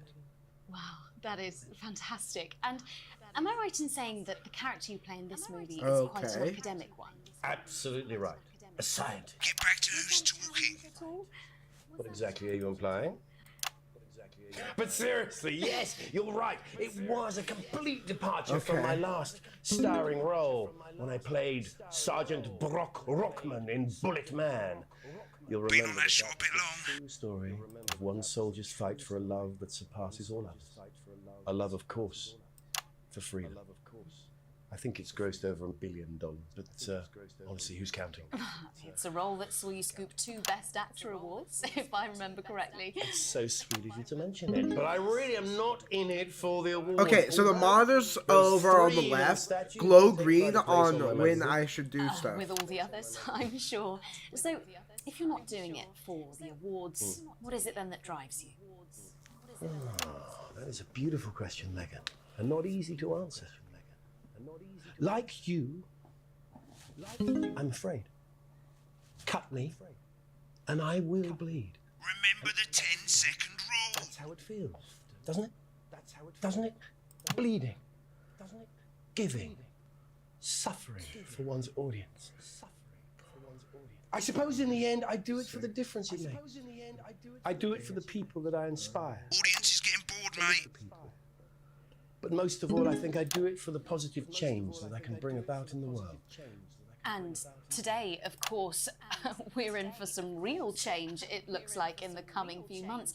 [SPEAKER 12] Wow, that is fantastic. And am I right in saying that the character you play in this movie is quite an
[SPEAKER 1] Okay.
[SPEAKER 12] academic one?
[SPEAKER 6] Absolutely right. A scientist.
[SPEAKER 11] Get back to who's talking.
[SPEAKER 6] What exactly are you implying? But seriously, yes, you're right. It was a complete departure from my last starring role when I played Sergeant Brock Rockman in Bullet Man. You'll remember
[SPEAKER 11] Been on that show a bit long.
[SPEAKER 6] true story of one soldier's fight for a love that surpasses all others. A love, of course, for freedom. I think it's grossed over $1 billion, but honestly, who's counting?
[SPEAKER 12] It's a role that saw you scoop 2 Best Actor awards, if I remember correctly.
[SPEAKER 6] It's so sweet of you to mention it, but I really am not in it for the awards.
[SPEAKER 1] Okay, so the monitors over on the left glow green on when I should do stuff.
[SPEAKER 12] With all the others, I'm sure. So, if you're not doing it for the awards, what is it then that drives you?
[SPEAKER 6] Oh, that is a beautiful question, Megan, and not easy to answer. Like you, I'm afraid. Cut me, and I will bleed.
[SPEAKER 11] Remember the 10-second rule.
[SPEAKER 6] That's how it feels, doesn't it? Doesn't it? Bleeding. Doesn't it? Giving. Suffering for one's audience. I suppose in the end, I do it for the difference it makes. I do it for the people that I inspire.
[SPEAKER 11] Audience is getting bored, mate.
[SPEAKER 6] But most of all, I think I do it for the positive change that I can bring about in the world.
[SPEAKER 12] And today, of course, we're in for some real change, it looks like, in the coming few months.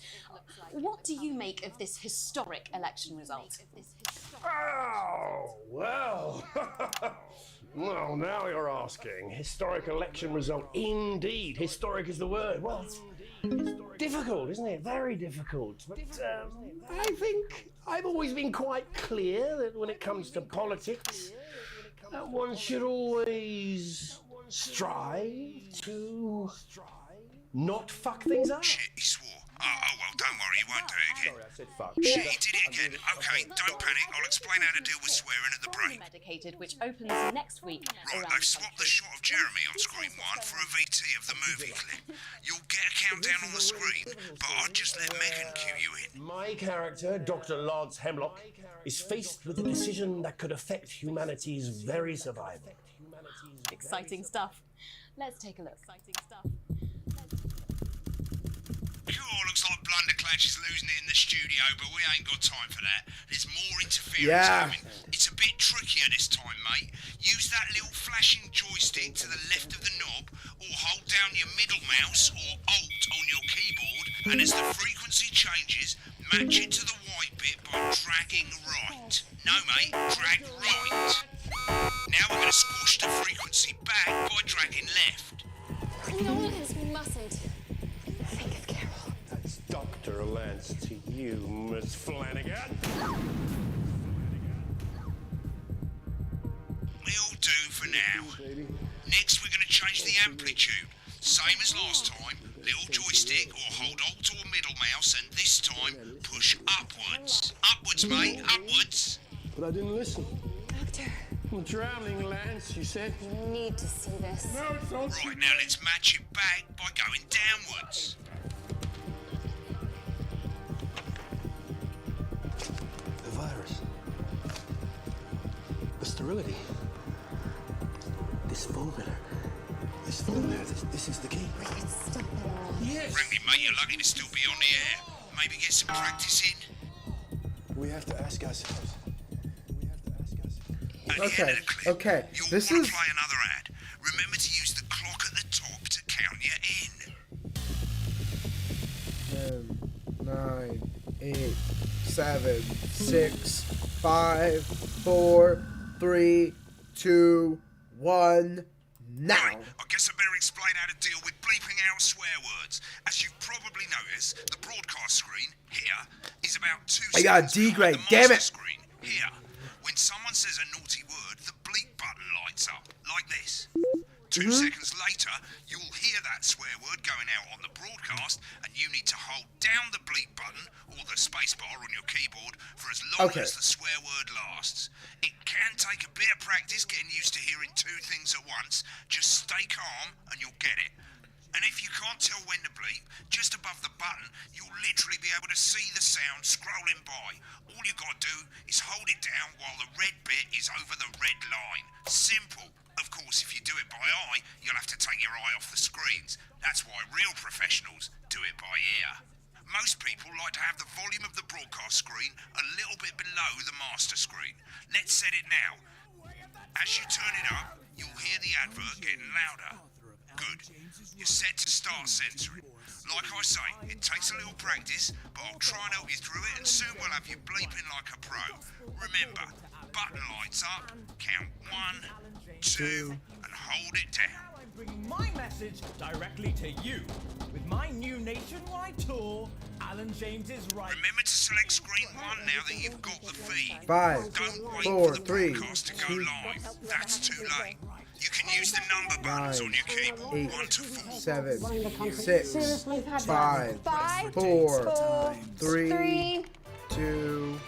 [SPEAKER 12] What do you make of this historic election result?
[SPEAKER 6] Oh, well. Well, now you're asking. Historic election result. Indeed. Historic is the word. Well, it's difficult, isn't it? Very difficult. But I think I've always been quite clear that when it comes to politics, one should always strive to not fuck things up.
[SPEAKER 11] Shit, he swore. Oh, well, don't worry, he won't do it again.
[SPEAKER 6] Sorry, I said fuck.
[SPEAKER 11] Shit, he did it again. Okay, don't panic. I'll explain how to deal with swearing at the break.
[SPEAKER 12] Medicated, which opens next week.
[SPEAKER 11] Right, they've swapped the shot of Jeremy on screen 1 for a VT of the movie clip. You'll get a countdown on the screen, but I'll just let Megan cue you in.
[SPEAKER 6] My character, Dr. Lance Hemlock, is faced with a decision that could affect humanity's very survival.
[SPEAKER 12] Exciting stuff. Let's take a look. Exciting stuff.
[SPEAKER 11] Cool, looks like Blunderclatch is losing it in the studio, but we ain't got time for that. There's more interference coming. It's a bit trickier this time, mate. Use that little flashing joystick to the left of the knob, or hold down your middle mouse or Alt on your keyboard, and as the frequency changes, match it to the white bit by dragging right. No, mate, drag right. Now we're going to squash the frequency back by dragging left.
[SPEAKER 8] Lawrence, we mustn't. Think of Carol.
[SPEAKER 6] That's Dr. Lance to you, Miss Flanagan.
[SPEAKER 11] It'll do for now. Next, we're going to change the amplitude. Same as last time. Little joystick or hold Alt or middle mouse, and this time push upwards. Upwards, mate, upwards.
[SPEAKER 6] But I didn't listen.
[SPEAKER 8] Doctor.
[SPEAKER 6] I'm drowning, Lance, you said.
[SPEAKER 8] You need to see this.
[SPEAKER 6] No, it's not.
[SPEAKER 11] Right, now let's match it back by going downwards.
[SPEAKER 6] The virus. The sterility. This formula. This is the key.
[SPEAKER 8] Stop it all.
[SPEAKER 6] Yes.
[SPEAKER 11] Frankly, mate, you're lucky to still be on the air. Maybe get some practice in.
[SPEAKER 6] We have to ask ourselves.
[SPEAKER 11] At the end of the clip,
[SPEAKER 1] okay.
[SPEAKER 11] You'll
[SPEAKER 1] This
[SPEAKER 11] want
[SPEAKER 1] is
[SPEAKER 11] to play another ad. Remember to use the clock at the top to count you in.
[SPEAKER 1] 10, 9, 8, 7, 6, 5, 4, 3, 2, 1. Now.
[SPEAKER 11] Right, I guess I better explain how to deal with bleeping out swear words. As you've probably noticed, the broadcast screen here is about 2
[SPEAKER 1] I got a
[SPEAKER 11] seconds
[SPEAKER 1] D grade,
[SPEAKER 11] behind the
[SPEAKER 1] damn
[SPEAKER 11] master
[SPEAKER 1] it.
[SPEAKER 11] screen here. When someone says a naughty word, the bleep button lights up like this. 2 seconds later, you'll hear that swear word going out on the broadcast, and you need to hold down the bleep button or the space bar on your keyboard for as long as the swear word lasts. It can take a bit of practice getting used to hearing 2 things at once. Just stay calm and you'll get it. And if you can't tell when to bleep, just above the button, you'll literally be able to see the sound scrolling by. All you gotta do is hold it down while the red bit is over the red line. Simple. Of course, if you do it by eye, you'll have to take your eye off the screens. That's why real professionals do it by ear. Most people like to have the volume of the broadcast screen a little bit below the master screen. Let's set it now. As you turn it up, you'll hear the advert getting louder. Good. You're set to start censoring. Like I say, it takes a little practice, but I'll try and help you through it, and soon we'll have you bleeping like a pro. Remember, button lights up, count 1, 2, and hold it down.
[SPEAKER 10] I'm bringing my message directly to you. With my new nationwide tour, Alan James is right.
[SPEAKER 11] Remember to select screen 1 now that you've got the feed.
[SPEAKER 1] 5,
[SPEAKER 11] Don't wait
[SPEAKER 1] 4,
[SPEAKER 11] for the
[SPEAKER 1] 3,
[SPEAKER 11] broadcast to go live. That's too late. You can use the number buttons on your keyboard.
[SPEAKER 1] 8,
[SPEAKER 11] 1 to 4.
[SPEAKER 1] 7, 6, 5, 4, 3, 2.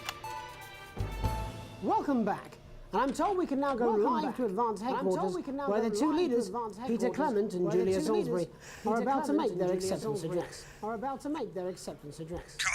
[SPEAKER 5] Welcome back. And I'm told we can now go live to Advance Headquarters, where the two leaders, Peter Clement and Julia Salisbury, are about to make their acceptance address.
[SPEAKER 11] Cut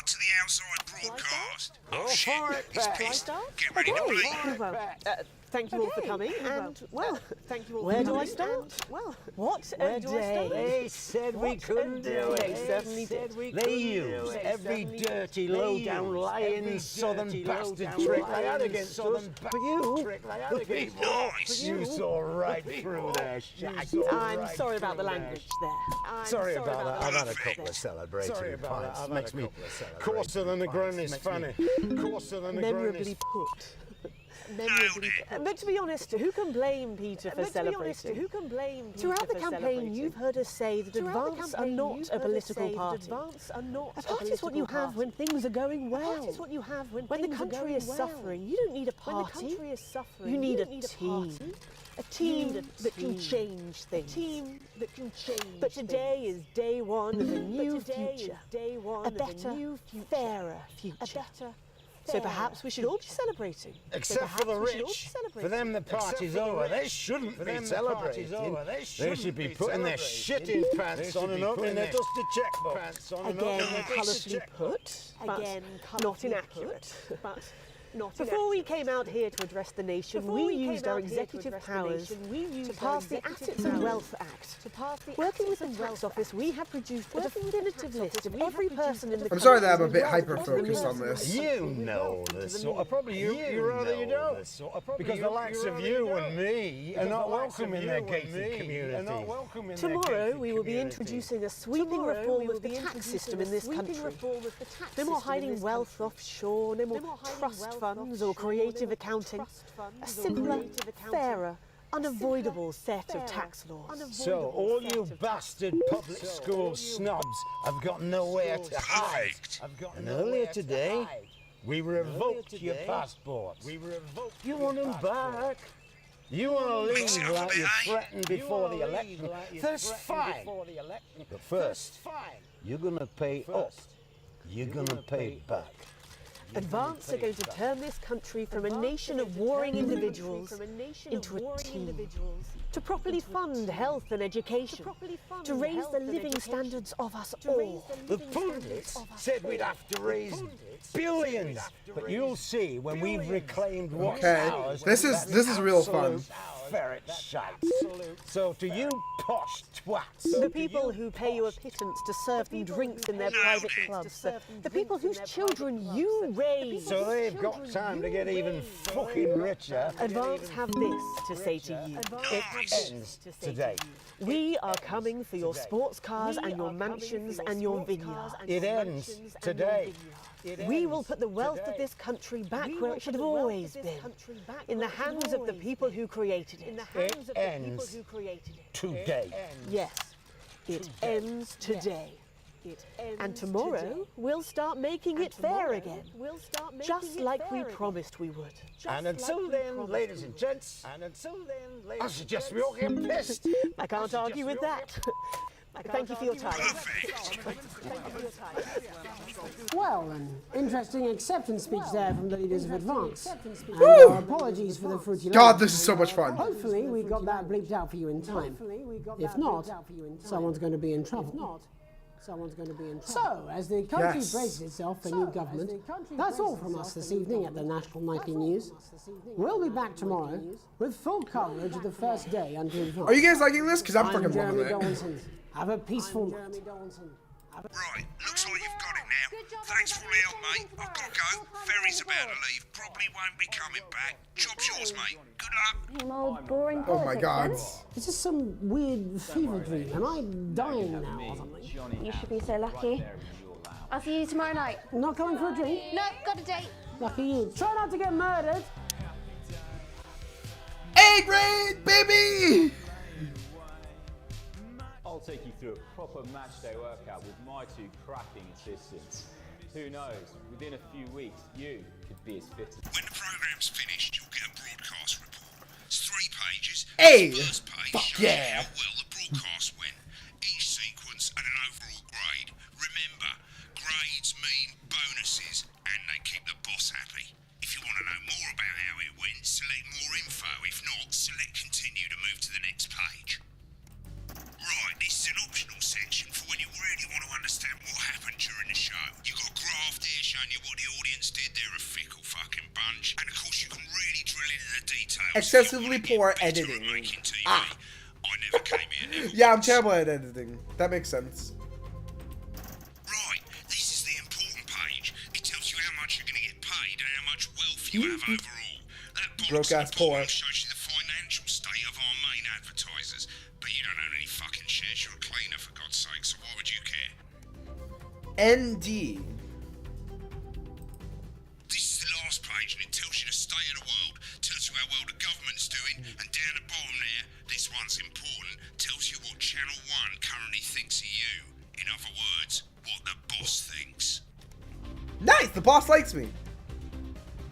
[SPEAKER 11] to the outside broadcast. Oh shit, he's pissed. Get ready to play.
[SPEAKER 13] Thank you all for coming, and, well, thank you all where do I start? Well, what a day.
[SPEAKER 14] They said we couldn't do it.
[SPEAKER 13] They certainly did.
[SPEAKER 14] They used every dirty, low-down, lying southern bastard trick they had against us. But you, the people, you saw right through their shit.
[SPEAKER 13] I'm sorry about the language there.
[SPEAKER 14] Sorry about that. I've had a couple of celebrating pints. Makes me coarser than a grown is funny. Coarser than a grown is...
[SPEAKER 13] But to be honest, who can blame Peter for celebrating? Throughout the campaign, you've heard us say that Advance are not a political party. A party is what you have when things are going well. When the country is suffering, you don't need a party. You need a team. A team that can change things. But today is day one of a new future. A better, fairer future. So perhaps we should all be celebrating.
[SPEAKER 14] Except for the rich. For them the party's over. They shouldn't be celebrating. They should be putting their shitting pants on and opening their dusty checkbooks.
[SPEAKER 13] Again, colourfully put, but not inaccurate. Before we came out here to address the nation, we used our executive powers to pass the Assets and Wealth Act. Working with the Tax Office, we have produced a definitive list of every person in the country.
[SPEAKER 1] I'm sorry that I'm a bit hyper-focused on this.
[SPEAKER 14] You know this sort of... Probably you rather you don't. Because the likes of you and me are not welcome in their gated community.
[SPEAKER 13] Tomorrow we will be introducing a sweeping reform of the tax system in this country. No more hiding wealth offshore, no more trust funds or creative accounting. A simpler, fairer, unavoidable set of tax laws.
[SPEAKER 14] So all you bastard public school snobs have got nowhere to hide. And earlier today, we revoked your passports. You want them back? You want to leave like you threatened before the election? That's fine. But first, you're going to pay up. You're going to pay back.
[SPEAKER 13] Advance are going to turn this country from a nation of warring individuals into a team. To properly fund health and education. To raise the living standards of us all.
[SPEAKER 14] The pundits said we'd have to raise billions. But you'll see when we've reclaimed what's ours.
[SPEAKER 1] This is real fun.
[SPEAKER 14] Ferret shite. So to you posh twats.
[SPEAKER 13] The people who pay you a pittance to serve them drinks in their private clubs. The people whose children you raise.
[SPEAKER 14] So they've got time to get even fucking richer.
[SPEAKER 13] Advance have this to say to you.
[SPEAKER 14] It ends today.
[SPEAKER 13] We are coming for your sports cars and your mansions and your vineyards.
[SPEAKER 14] It ends today.
[SPEAKER 13] We will put the wealth of this country back where it should have always been, in the hands of the people who created it.
[SPEAKER 14] It ends today.
[SPEAKER 13] Yes, it ends today. And tomorrow, we'll start making it fair again, just like we promised we would.
[SPEAKER 14] And until then, ladies and gents, I suggest we all get pissed.
[SPEAKER 13] I can't argue with that. Thank you for your time.
[SPEAKER 5] Well, an interesting acceptance speech there from the leaders of Advance. And our apologies for the fruity
[SPEAKER 1] God, this is so much fun.
[SPEAKER 5] Hopefully we got that bleeped out for you in time. If not, someone's going to be in trouble. So, as the country braces itself for new government, that's all from us this evening at the National Nightly News. We'll be back tomorrow with full coverage of the first day under Advance.
[SPEAKER 1] Are you guys liking this? Because I'm freaking loving it.
[SPEAKER 5] Have a peaceful night.
[SPEAKER 11] Right, looks like you've got it now. Thanks for all the help, mate. I've got to go. Ferry's about to leave. Probably won't be coming back. Job's yours, mate. Good luck.
[SPEAKER 1] Oh my God.
[SPEAKER 5] Is this some weird fever dream? Am I dying now or something?
[SPEAKER 3] You should be so lucky. I'll see you tomorrow night.
[SPEAKER 5] Not going for a drink?
[SPEAKER 3] No, got a date.
[SPEAKER 5] Lucky you. Try not to get murdered.
[SPEAKER 1] baby!
[SPEAKER 9] I'll take you through a proper match day workout with my two cracking assistants. Who knows, within a few weeks, you could be as fit as...
[SPEAKER 11] When the program's finished, you'll get a broadcast report. It's 3 pages.
[SPEAKER 1] Hey!
[SPEAKER 11] The first page
[SPEAKER 1] Fuck
[SPEAKER 11] shows
[SPEAKER 1] yeah!
[SPEAKER 11] how well the broadcast went. Each sequence and an overall grade. Remember, grades mean bonuses, and they keep the boss happy. If you want to know more about how it went, select more info. If not, select continue to move to the next page. Right, this is an optional section for when you really want to understand what happened during the show. You got a graph there showing you what the audience did. They're a fickle fucking bunch. And of course, you can really drill into the details.
[SPEAKER 1] Excessively poor editing. Ah.
[SPEAKER 11] I never came here.
[SPEAKER 1] Yeah, I'm terrible at editing. That makes sense.
[SPEAKER 11] Right, this is the important page. It tells you how much you're going to get paid and how much wealth you have overall. That box
[SPEAKER 1] Broke ass poor.
[SPEAKER 11] shows you the financial state of our main advertisers. But you don't own any fucking shares. You're a cleaner, for God's sake, so why would you care?
[SPEAKER 1] ND.
[SPEAKER 11] This is the last page, and it tells you the state of the world, tells you how well the government's doing, and down the bottom there, this one's important, tells you what Channel 1 currently thinks of you. In other words, what the boss thinks.
[SPEAKER 1] Nice! The boss likes me.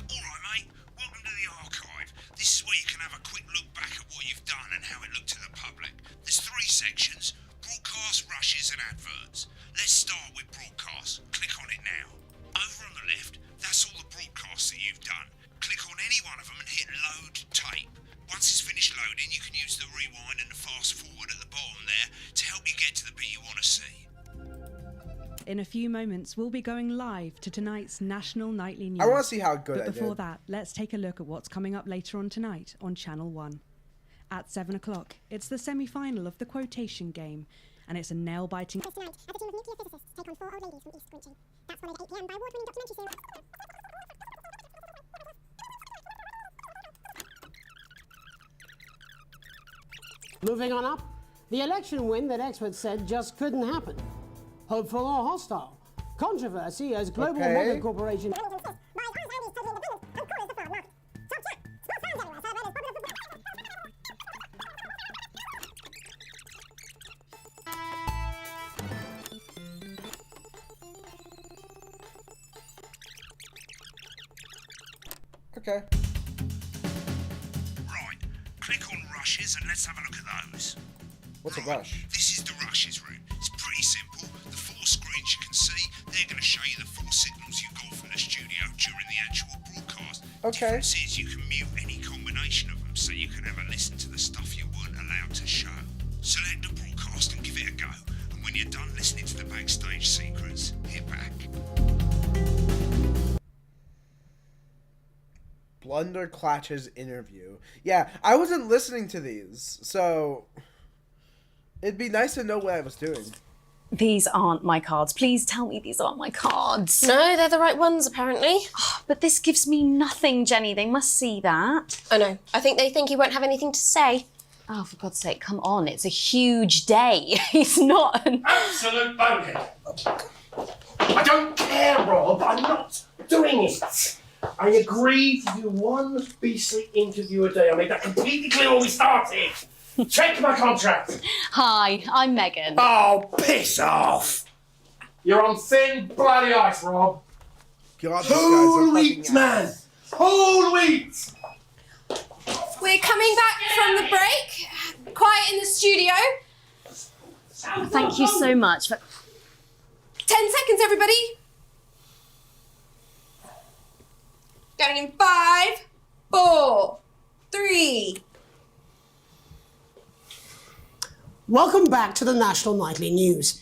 [SPEAKER 11] Alright, mate. Welcome to the archive. This is where you can have a quick look back at what you've done and how it looked to the public. There's 3 sections: broadcast, rushes, and adverts. Let's start with broadcast. Click on it now. Over on the left, that's all the broadcasts that you've done. Click on any one of them and hit load tape. Once it's finished loading, you can use the rewind and the fast forward at the bottom there to help you get to the bit you want to see.
[SPEAKER 15] In a few moments, we'll be going live to tonight's National Nightly News.
[SPEAKER 1] I want to see how good
[SPEAKER 15] But
[SPEAKER 1] I
[SPEAKER 15] before
[SPEAKER 1] did.
[SPEAKER 15] that, let's take a look at what's coming up later on tonight on Channel 1. At 7 o'clock, it's the semi-final of the quotation game, and it's a nail-biting...
[SPEAKER 16] Tonight, as a team of nuclear physicists take on 4 old ladies from East Squinchy. That's followed at 8 p.m. by award-winning documentary series.
[SPEAKER 5] Moving on up, the election win that experts said just couldn't happen. Hopeful or hostile? Controversy as global mega corporation.
[SPEAKER 1] Okay.
[SPEAKER 11] Right, click on rushes and let's have a look at those.
[SPEAKER 1] What's a rush?
[SPEAKER 11] This is the rushes room. It's pretty simple. The 4 screens you can see, they're going to show you the 4 signals you got from the studio during the actual broadcast.
[SPEAKER 1] Okay.
[SPEAKER 11] Difference is you can mute any combination of them, so you can have a listen to the stuff you weren't allowed to show. Select the broadcast and give it a go. And when you're done listening to the backstage secrets, hit back.
[SPEAKER 1] Blunder Clatch's interview. Yeah, I wasn't listening to these, so it'd be nice to know what I was doing.
[SPEAKER 12] These aren't my cards. Please tell me these aren't my cards.
[SPEAKER 17] No, they're the right ones, apparently.
[SPEAKER 12] But this gives me nothing, Jenny. They must see that.
[SPEAKER 17] I know. I think they think he won't have anything to say.
[SPEAKER 12] Oh, for God's sake, come on. It's a huge day. He's not an...
[SPEAKER 6] Absolute bonehead. I don't care, Rob. I'm not doing it. I agreed to do 1 beastly interview a day. I made that completely clear when we started. Check my contract.
[SPEAKER 12] Hi, I'm Megan.
[SPEAKER 6] Oh, piss off. You're on thin, bloody ice, Rob.
[SPEAKER 1] God,
[SPEAKER 6] Whole wheat, man. Whole wheat.
[SPEAKER 17] We're coming back from the break. Quiet in the studio.
[SPEAKER 12] Thank you so much.
[SPEAKER 17] 10 seconds, everybody. Going in 5, 4, 3.
[SPEAKER 5] Welcome back to the National Nightly News.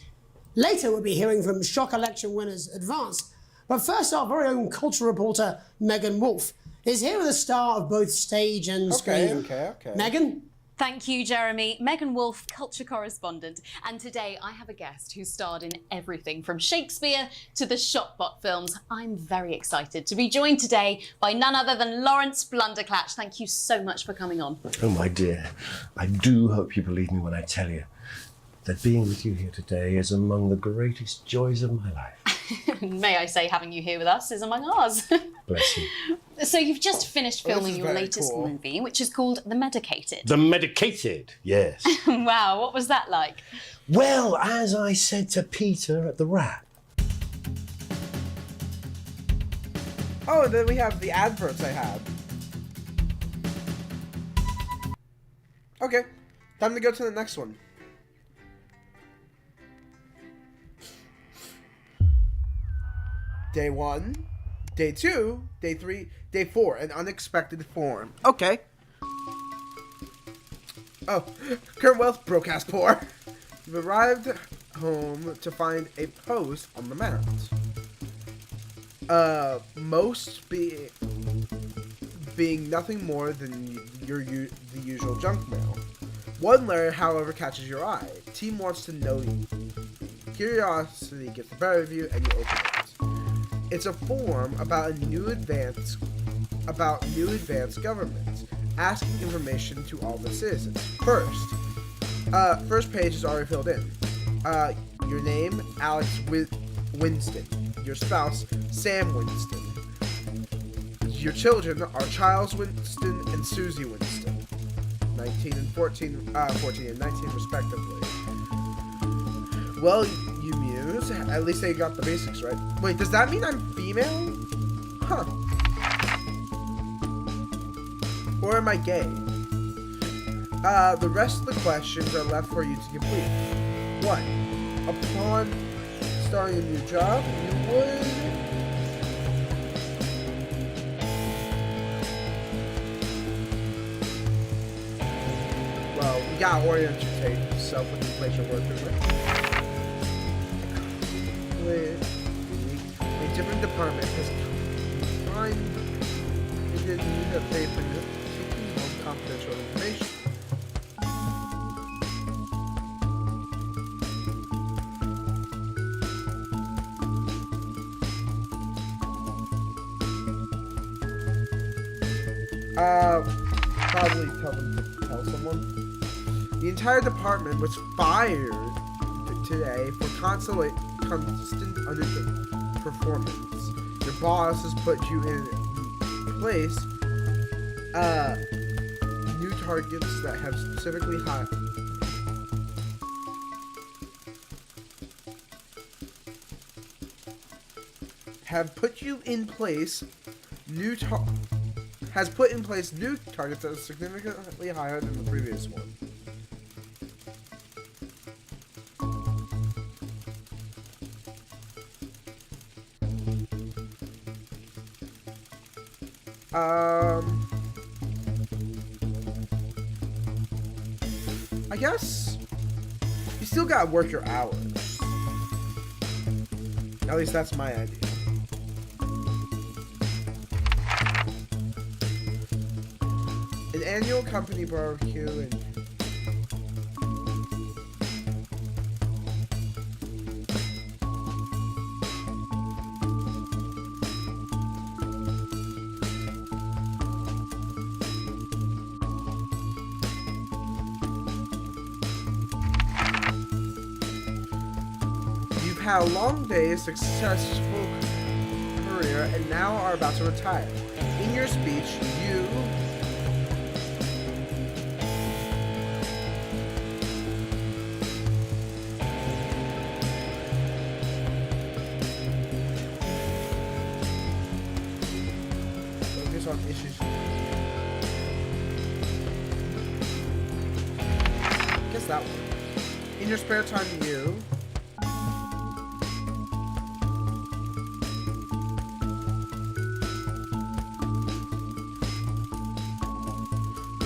[SPEAKER 5] Later we'll be hearing from shock election winners Advance. But first our very own culture reporter Megan Wolf is here with a star of both stage and screen.
[SPEAKER 1] Okay.
[SPEAKER 5] Megan?
[SPEAKER 12] Thank you, Jeremy. Megan Wolf, culture correspondent. And today I have a guest who starred in everything from Shakespeare to the Shotbot films. I'm very excited to be joined today by none other than Lawrence Blunderclatch. Thank you so much for coming on.
[SPEAKER 6] Oh, my dear. I do hope you believe me when I tell you that being with you here today is among the greatest joys of my life.
[SPEAKER 12] May I say, having you here with us is among ours.
[SPEAKER 6] Bless you.
[SPEAKER 12] So you've just finished
[SPEAKER 1] Well, this
[SPEAKER 12] filming
[SPEAKER 1] is
[SPEAKER 12] your
[SPEAKER 1] very
[SPEAKER 12] latest
[SPEAKER 1] cool.
[SPEAKER 12] movie, which is called The Medicated.
[SPEAKER 6] The Medicated, yes.
[SPEAKER 12] Wow, what was that like?
[SPEAKER 6] Well, as I said to Peter at the Rat.
[SPEAKER 1] Oh, and then we have the adverts I have. Okay, time to go to the next one. Day 1, Day 2, Day 3, Day 4, an unexpected form. Okay. Oh, current wealth broadcast poor. You've arrived home to find a post on the mat. Most being nothing more than the usual junk mail. One letter, however, catches your eye. Team wants to know you. Curiosity gets the better of you, and you open it. It's a form about new advanced governments, asking information to all the citizens. First page is already filled in. Your name, Alex Winston. Your spouse, Sam Winston. Your children are Charles Winston and Susie Winston. 14 and 19 respectively. Well, you muse. At least they got the basics right. Wait, does that mean I'm female? Huh. Or am I gay? The rest of the questions are left for you to complete. 1. Upon starting a new job, you would... Well, we got orientate yourself with the place you're working with. A different department has find it in need of paper taking home confidential information. Probably tell someone. The entire department was fired today for constant underperformance. Your boss has put you in place new targets that have specifically put in place new targets that are significantly higher than the previous one. I guess you still gotta work your hours. At least that's my idea. An annual company barbecue and you've had a long day, successful career, and now are about to retire. In your speech, you focus on issues. I guess that works. In your spare time, you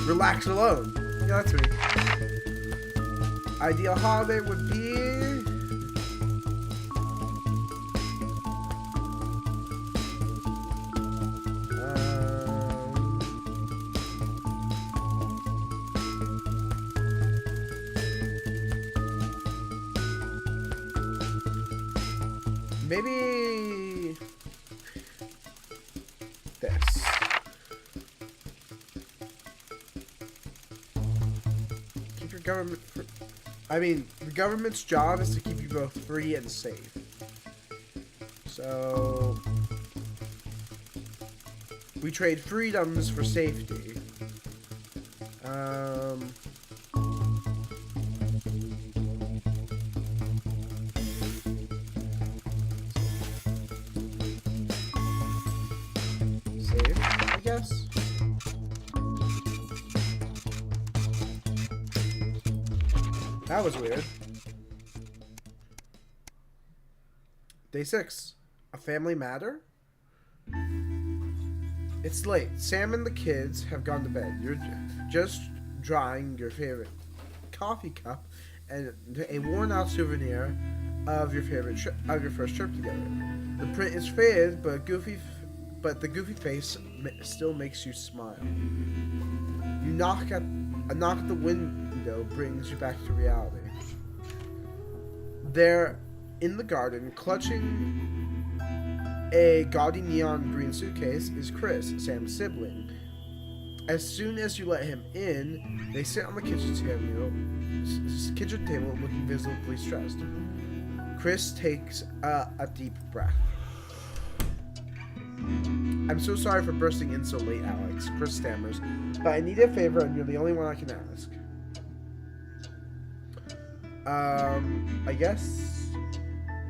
[SPEAKER 1] relax alone. Yeah, that's me. Ideal holiday would be maybe this. Keep your government. The government's job is to keep you both free and safe. So we trade freedoms for safety. Save, I guess. That was weird. Day 6. A family matter? It's late. Sam and the kids have gone to bed. You're just drying your favorite coffee cup and a worn-out souvenir of your first trip together. The print is faded, but the goofy face still makes you smile. A knock at the window brings you back to reality. There, in the garden, clutching a gaudy neon green suitcase, is Chris, Sam's sibling. As soon as you let him in, they sit on the kitchen table looking visibly stressed. Chris takes a deep breath. I'm so sorry for bursting in so late, Alex, Chris stammers, but I need a favor and you're the only one I can ask. I guess...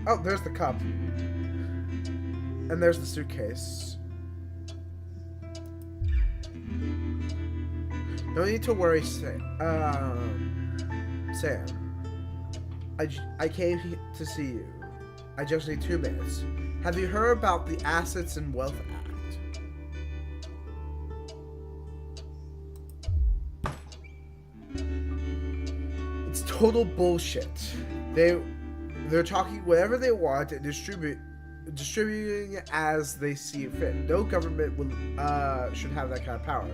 [SPEAKER 1] Oh, there's the cup. And there's the suitcase. No need to worry, Sam. I came to see you. I just need 2 minutes. Have you heard about the Assets and Wealth Act? It's total bullshit. They're talking whatever they want and distributing it as they see fit. No government should have that kind of power.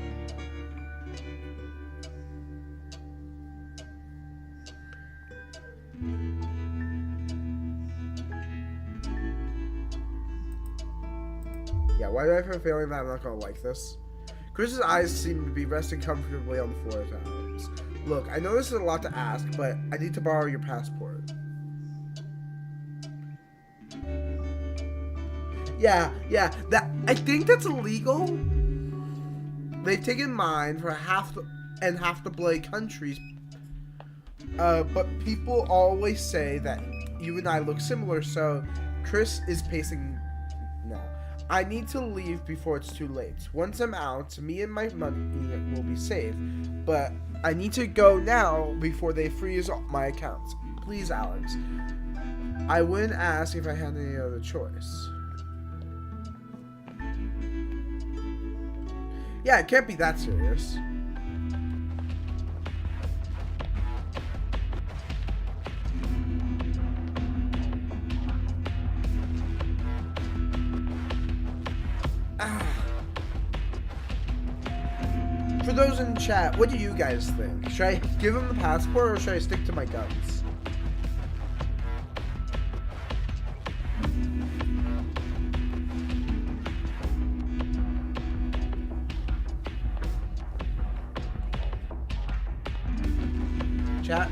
[SPEAKER 1] Yeah, why do I have a feeling that I'm not gonna like this? Chris's eyes seem to be resting comfortably on the floor at times. Look, I know this is a lot to ask, but I need to borrow your passport. Yeah, that I think that's illegal. They've taken mine for half the bloody countries. But people always say that you and I look similar, so Chris is pacing now. I need to leave before it's too late. Once I'm out, me and my money will be safe, but I need to go now before they freeze my accounts. Please, Alex. I wouldn't ask if I had any other choice. Yeah, it can't be that serious. For those in chat, what do you guys think? Should I give him the passport or should I stick to my guns? Chat.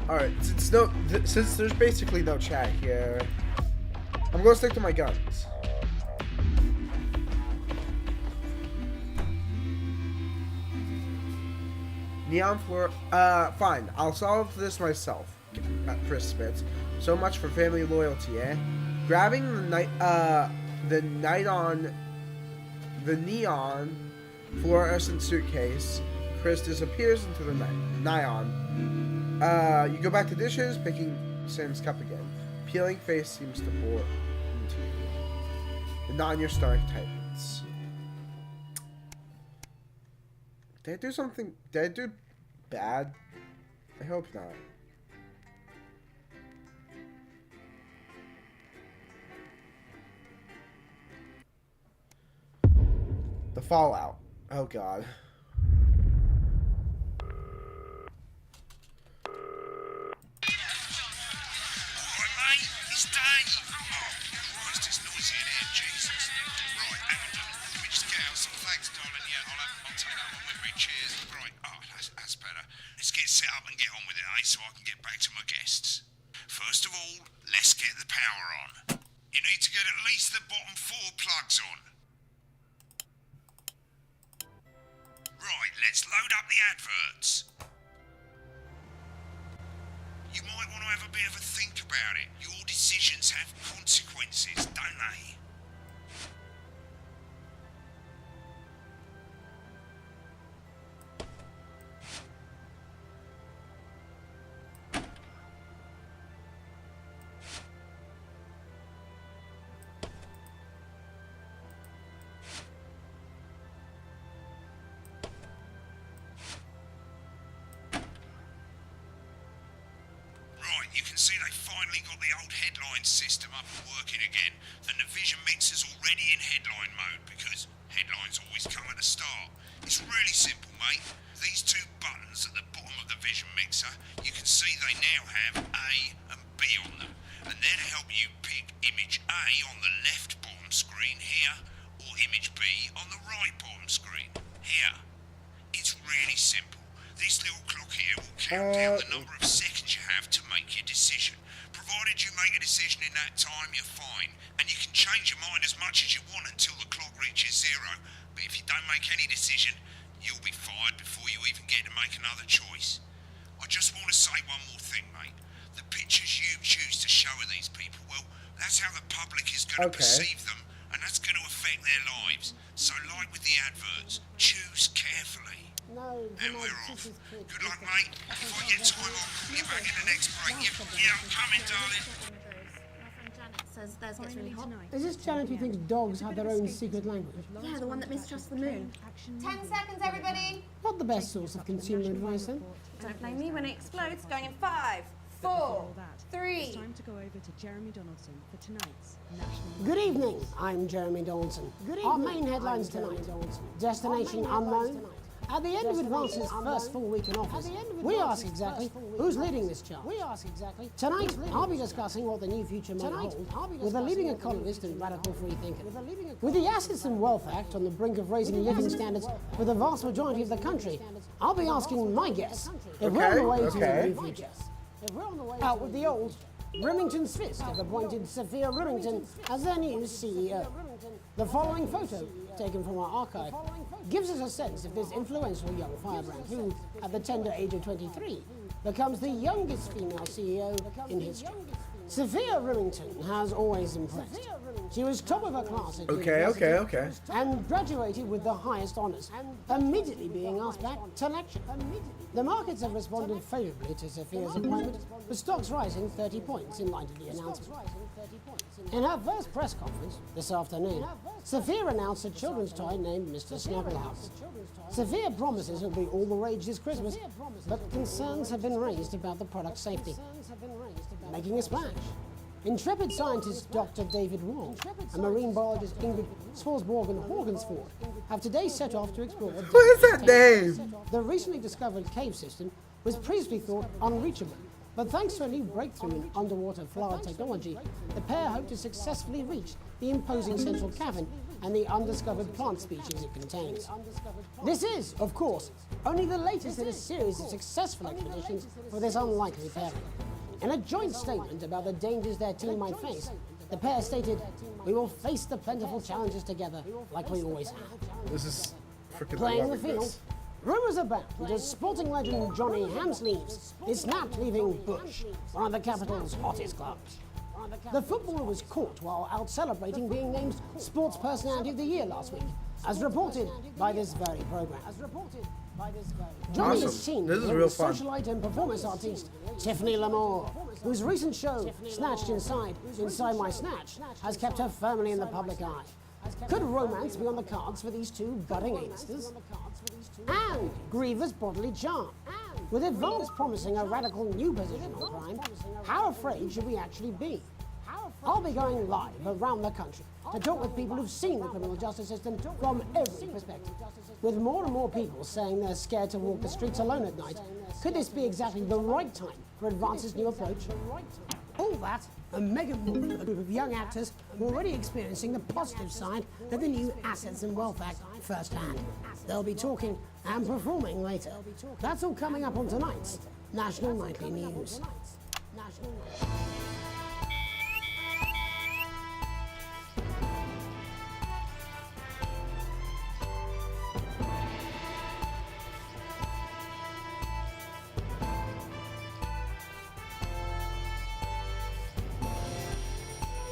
[SPEAKER 1] Alright, since there's basically no chat here, I'm gonna stick to my guns. Neon floor, fine, I'll solve this myself, Chris spits. So much for family loyalty, eh? Grabbing the neon fluorescent suitcase, Chris disappears into the neon. You go back to dishes, picking Sam's cup again. Peeling face seems to bore into you. The knot in your stomach tightens. Did I do something? Did I do bad? I hope not. The fallout. Oh god.
[SPEAKER 11] Let me just get out some thanks, darling. Yeah, I'll take that one with me. Cheers. Right. Oh, that's better. Let's get set up and get on with it, eh? So I can get back to my guests. First of all, let's get the power on. You need to get at least the bottom 4 plugs on. Right, let's load up the adverts. You might want to have a bit of a think about it. Your decisions have consequences, don't they? You can see they finally got the old headline system up and working again, and the Vision Mixer's already in headline mode because headlines always come at the start. It's really simple, mate. These 2 buttons at the bottom of the Vision Mixer, you can see they now have A and B on them, and they're to help you pick image A on the left bottom screen here, or image B on the right bottom screen here. It's really simple. This little clock here will count down the number of seconds you have to make your decision. Provided you make a decision in that time, you're fine. And you can change your mind as much as you want until the clock reaches 0. But if you don't make any decision, you'll be fired before you even get to make another choice. I just want to say one more thing, mate. The pictures you choose to show of these people, well, that's how the public is going to perceive them, and that's going to affect their lives. So like with the adverts, choose carefully.
[SPEAKER 5] No,
[SPEAKER 11] and we're off. Good luck, mate. If I get time, I'll call you back in the next break. Yeah, I'm coming, darling.
[SPEAKER 8] Says theirs gets really hot.
[SPEAKER 5] Is this Janet who thinks dogs have their own secret language?
[SPEAKER 8] Yeah, the one that mistrusts the moon.
[SPEAKER 17] 10 seconds, everybody.
[SPEAKER 5] Not the best source of consumer advice, then.
[SPEAKER 17] Don't blame me when it explodes. Going in 5, 4, 3.
[SPEAKER 15] It's time to go over to Jeremy Donaldson for tonight's National.
[SPEAKER 5] Good evening, I'm Jeremy Donaldson. Our main headlines tonight. Destination unknown. At the end of Advance's first full week in office, we ask exactly who's leading this charge. Tonight, I'll be discussing what the new future may hold with a leading economist and radical free thinker. With the Assets and Wealth Act on the brink of raising living standards for the vast majority of the country, I'll be asking my guests if we're on the way to a new future. Out with the old, Remington's Fist have appointed Sophia Remington as their new CEO. The following photo, taken from our archive, gives us a sense of this influential young firebrand who, at the tender age of 23, becomes the youngest female CEO in history. Sophia Remington has always impressed. She was top of her class at university and graduated with the highest honours, immediately being asked back to lecture. The markets have responded favourably to Sophia's appointment, with stocks rising 30 points in light of the announcement. In her first press conference this afternoon, Sophia announced a children's toy named Mr. Snugglehouse. Sophia promises it'll be all the rage this Christmas, but concerns have been raised about the product's safety. Making a splash, intrepid scientist Dr. David Wong and marine biologist Ingrid Swarsborg-Horgensford have today set off to explore
[SPEAKER 1] What is that name?
[SPEAKER 5] The recently discovered cave system was previously thought unreachable, but thanks to a new breakthrough in underwater flower technology, the pair hope to successfully reach the imposing central cavern and the undiscovered plant species it contains. This is, of course, only the latest in a series of successful expeditions for this unlikely pairing. In a joint statement about the dangers their team might face, the pair stated, "We will face the plentiful challenges together like we always have."
[SPEAKER 1] This is freaking
[SPEAKER 5] Playing the field, rumours abound as sporting legend Johnny Hamsleeves is snapped leaving Bush, one of the capital's hottest clubs. The footballer was caught while out celebrating being named Sports Personality of the Year last week, as reported by this very programme. Johnny is seen with socialite and performance artiste Tiffany Lamore, whose recent show, Snatched Inside My Snatch, has kept her firmly in the public eye. Could romance be on the cards for these two budding A-listers? And grievous bodily charm. With Advance promising a radical new position on crime, how afraid should we actually be? I'll be going live around the country to talk with people who've seen the criminal justice system from every perspective. With more and more people saying they're scared to walk the streets alone at night, could this be exactly the right time for Advance's new approach? All that, and Megan Wolf and a group of young actors already experiencing the positive side of the new Assets and Wealth Act firsthand. They'll be talking and performing later. That's all coming up on tonight's National Nightly News.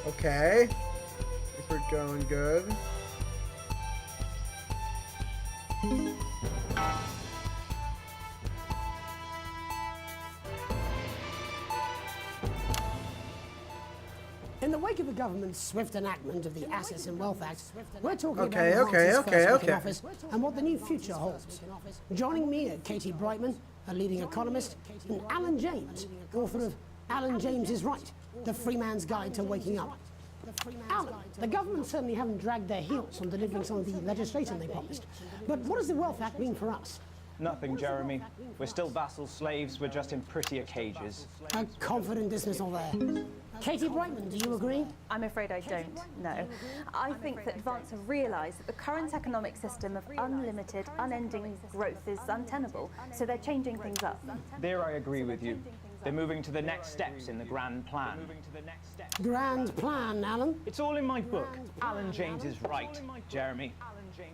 [SPEAKER 1] Okay. If we're going good.
[SPEAKER 5] In the wake of the government's swift enactment of the Assets and Wealth Act, we're talking about
[SPEAKER 1] Okay.
[SPEAKER 5] first week in office and what the new future holds. Joining me are Katie Brightman, a leading economist, and Alan James, author of Alan James is Right, The Free Man's Guide to Waking Up. Alan, the government certainly haven't dragged their heels on delivering some of the legislation they promised. But what does the Wealth Act mean for us?
[SPEAKER 18] Nothing, Jeremy. We're still vassal slaves, we're just in prettier cages.
[SPEAKER 5] A confident dismissal there. Katie Brightman, do you agree?
[SPEAKER 19] I'm afraid I don't, no. I think that Advance have realised that the current economic system of unlimited, unending growth is untenable, so they're changing things up.
[SPEAKER 18] There I agree with you. They're moving to the next steps in the grand plan.
[SPEAKER 5] Grand plan, Alan?
[SPEAKER 18] It's all in my book. Alan James is right, Jeremy.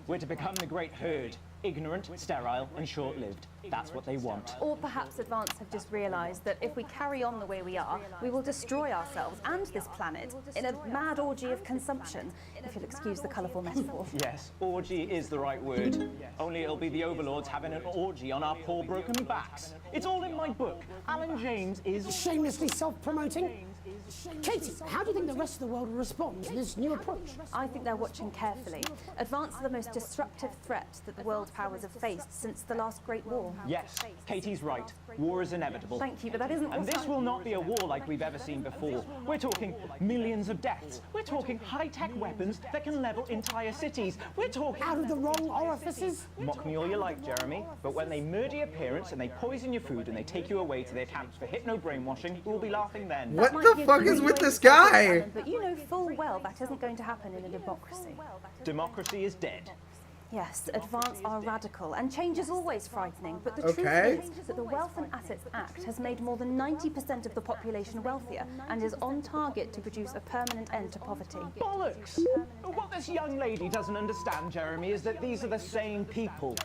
[SPEAKER 18] We're to become the great herd. Ignorant, sterile, and short-lived. That's what they want.
[SPEAKER 19] Or perhaps Advance have just realised that if we carry on the way we are, we will destroy ourselves and this planet in a mad orgy of consumption, if you'll excuse the colourful metaphor.
[SPEAKER 18] Yes, orgy is the right word. Only it'll be the overlords having an orgy on our poor broken backs. It's all in my book. Alan James is...
[SPEAKER 5] Shamelessly self-promoting? Katie, how do you think the rest of the world will respond to this new approach?
[SPEAKER 19] I think they're watching carefully. Advance are the most disruptive threat that the world powers have faced since the last Great War.
[SPEAKER 18] Yes, Katie's right. War is inevitable.
[SPEAKER 19] Thank you, but that isn't...
[SPEAKER 18] And this will not be a war like we've ever seen before. We're talking millions of deaths. We're talking high-tech weapons that can level entire cities. We're talking...
[SPEAKER 5] Out of the wrong orifices?
[SPEAKER 18] Mock me all you like, Jeremy, but when they murder your parents and they poison your food and they take you away to their camps for hypno-brainwashing, we'll be laughing then.
[SPEAKER 1] What the fuck is with this guy?
[SPEAKER 19] But you know full well that isn't going to happen in a democracy.
[SPEAKER 18] Democracy is dead.
[SPEAKER 19] Yes, Advance are radical, and change is always frightening, but the
[SPEAKER 1] Okay.
[SPEAKER 19] truth is that the Wealth and Assets Act has made more than 90% of the population wealthier and is on target to produce a permanent end to poverty.
[SPEAKER 18] Bollocks! What this young lady doesn't understand, Jeremy, is that these are the same people.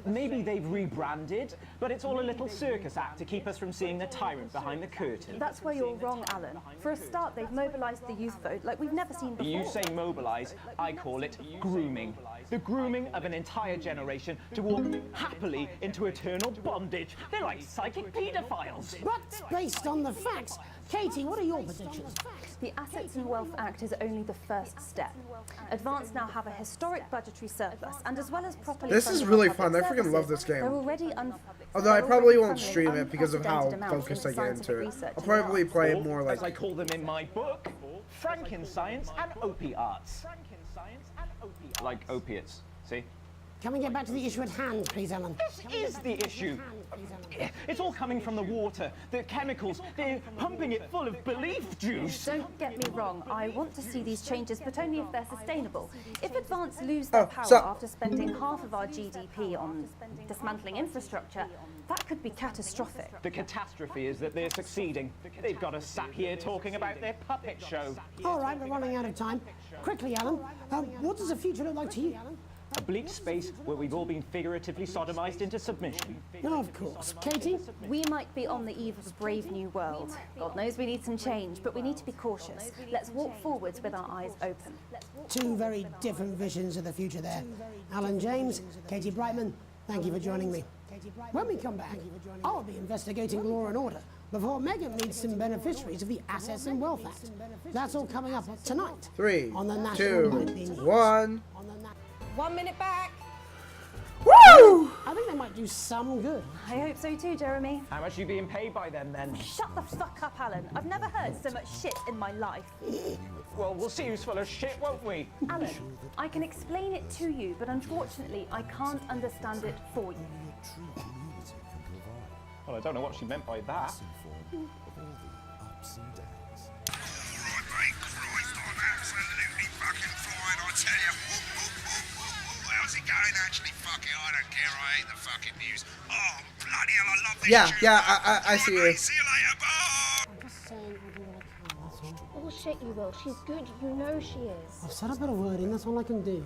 [SPEAKER 18] Maybe they've rebranded, but it's all a little circus act to keep us from seeing the tyrant behind the curtain.
[SPEAKER 19] That's where you're wrong, Alan. For a start, they've mobilised the youth vote like we've never seen before.
[SPEAKER 18] You say mobilise, I call it grooming. The grooming of an entire generation to walk happily into eternal bondage. They're like psychic paedophiles.
[SPEAKER 5] But based on the facts, Katie, what are your predictions?
[SPEAKER 19] The Assets and Wealth Act is only the first step. Advance now have a historic budgetary surplus, and as well as properly...
[SPEAKER 1] This is really fun. I freaking love this game.
[SPEAKER 19] They're already
[SPEAKER 1] Although I probably won't stream it because of how focused I get into it. I'll probably play it more like...
[SPEAKER 18] As I call them in my book, Frankenscience and opiates. Like opiates, see?
[SPEAKER 5] Can we get back to the issue at hand, please, Alan?
[SPEAKER 18] This is the issue. It's all coming from the water, the chemicals. They're pumping it full of belief juice.
[SPEAKER 19] Don't get me wrong, I want to see these changes, but only if they're sustainable. If Advance lose their power after spending half of our GDP on dismantling infrastructure, that could be catastrophic.
[SPEAKER 18] The catastrophe is that they're succeeding. They've got us sat here talking about their puppet show.
[SPEAKER 5] All right, we're running out of time. Quickly, Alan, what does the future look like to you?
[SPEAKER 18] A bleak space where we've all been figuratively sodomized into submission.
[SPEAKER 5] Of course. Katie?
[SPEAKER 19] We might be on the eve of a brave new world. God knows we need some change, but we need to be cautious. Let's walk forwards with our eyes open.
[SPEAKER 5] Two very different visions of the future there. Alan James, Katie Brightman, thank you for joining me. When we come back, I'll be investigating law and order before Megan meets some beneficiaries of the Assets and Wealth Act. That's all coming up tonight.
[SPEAKER 1] 3,
[SPEAKER 5] on the
[SPEAKER 1] 2, 1.
[SPEAKER 17] 1 minute back.
[SPEAKER 1] Woo!
[SPEAKER 5] I think they might do some good.
[SPEAKER 19] I hope so too, Jeremy.
[SPEAKER 18] How much are you being paid by them, then?
[SPEAKER 19] Shut the fuck up, Alan. I've never heard so much shit in my life.
[SPEAKER 18] Well, we'll see who's full of shit, won't we?
[SPEAKER 19] Alan, I can explain it to you, but unfortunately, I can't understand it for you.
[SPEAKER 18] Well, I don't know what she meant by that.
[SPEAKER 20] ups and downs.
[SPEAKER 11] Alright, mate, Christ, I'm absolutely fucking fine, I tell you. How's it going, actually? Fuck it, I don't care, I hate the fucking news. Oh, bloody hell, I love this shit.
[SPEAKER 1] Yeah, I see you.
[SPEAKER 11] See you later, bye!
[SPEAKER 5] I'm just saying I do what I can, that's all.
[SPEAKER 17] Bullshit, you will. She's good. You know she is.
[SPEAKER 5] I've said a bit of wording, that's all I can do.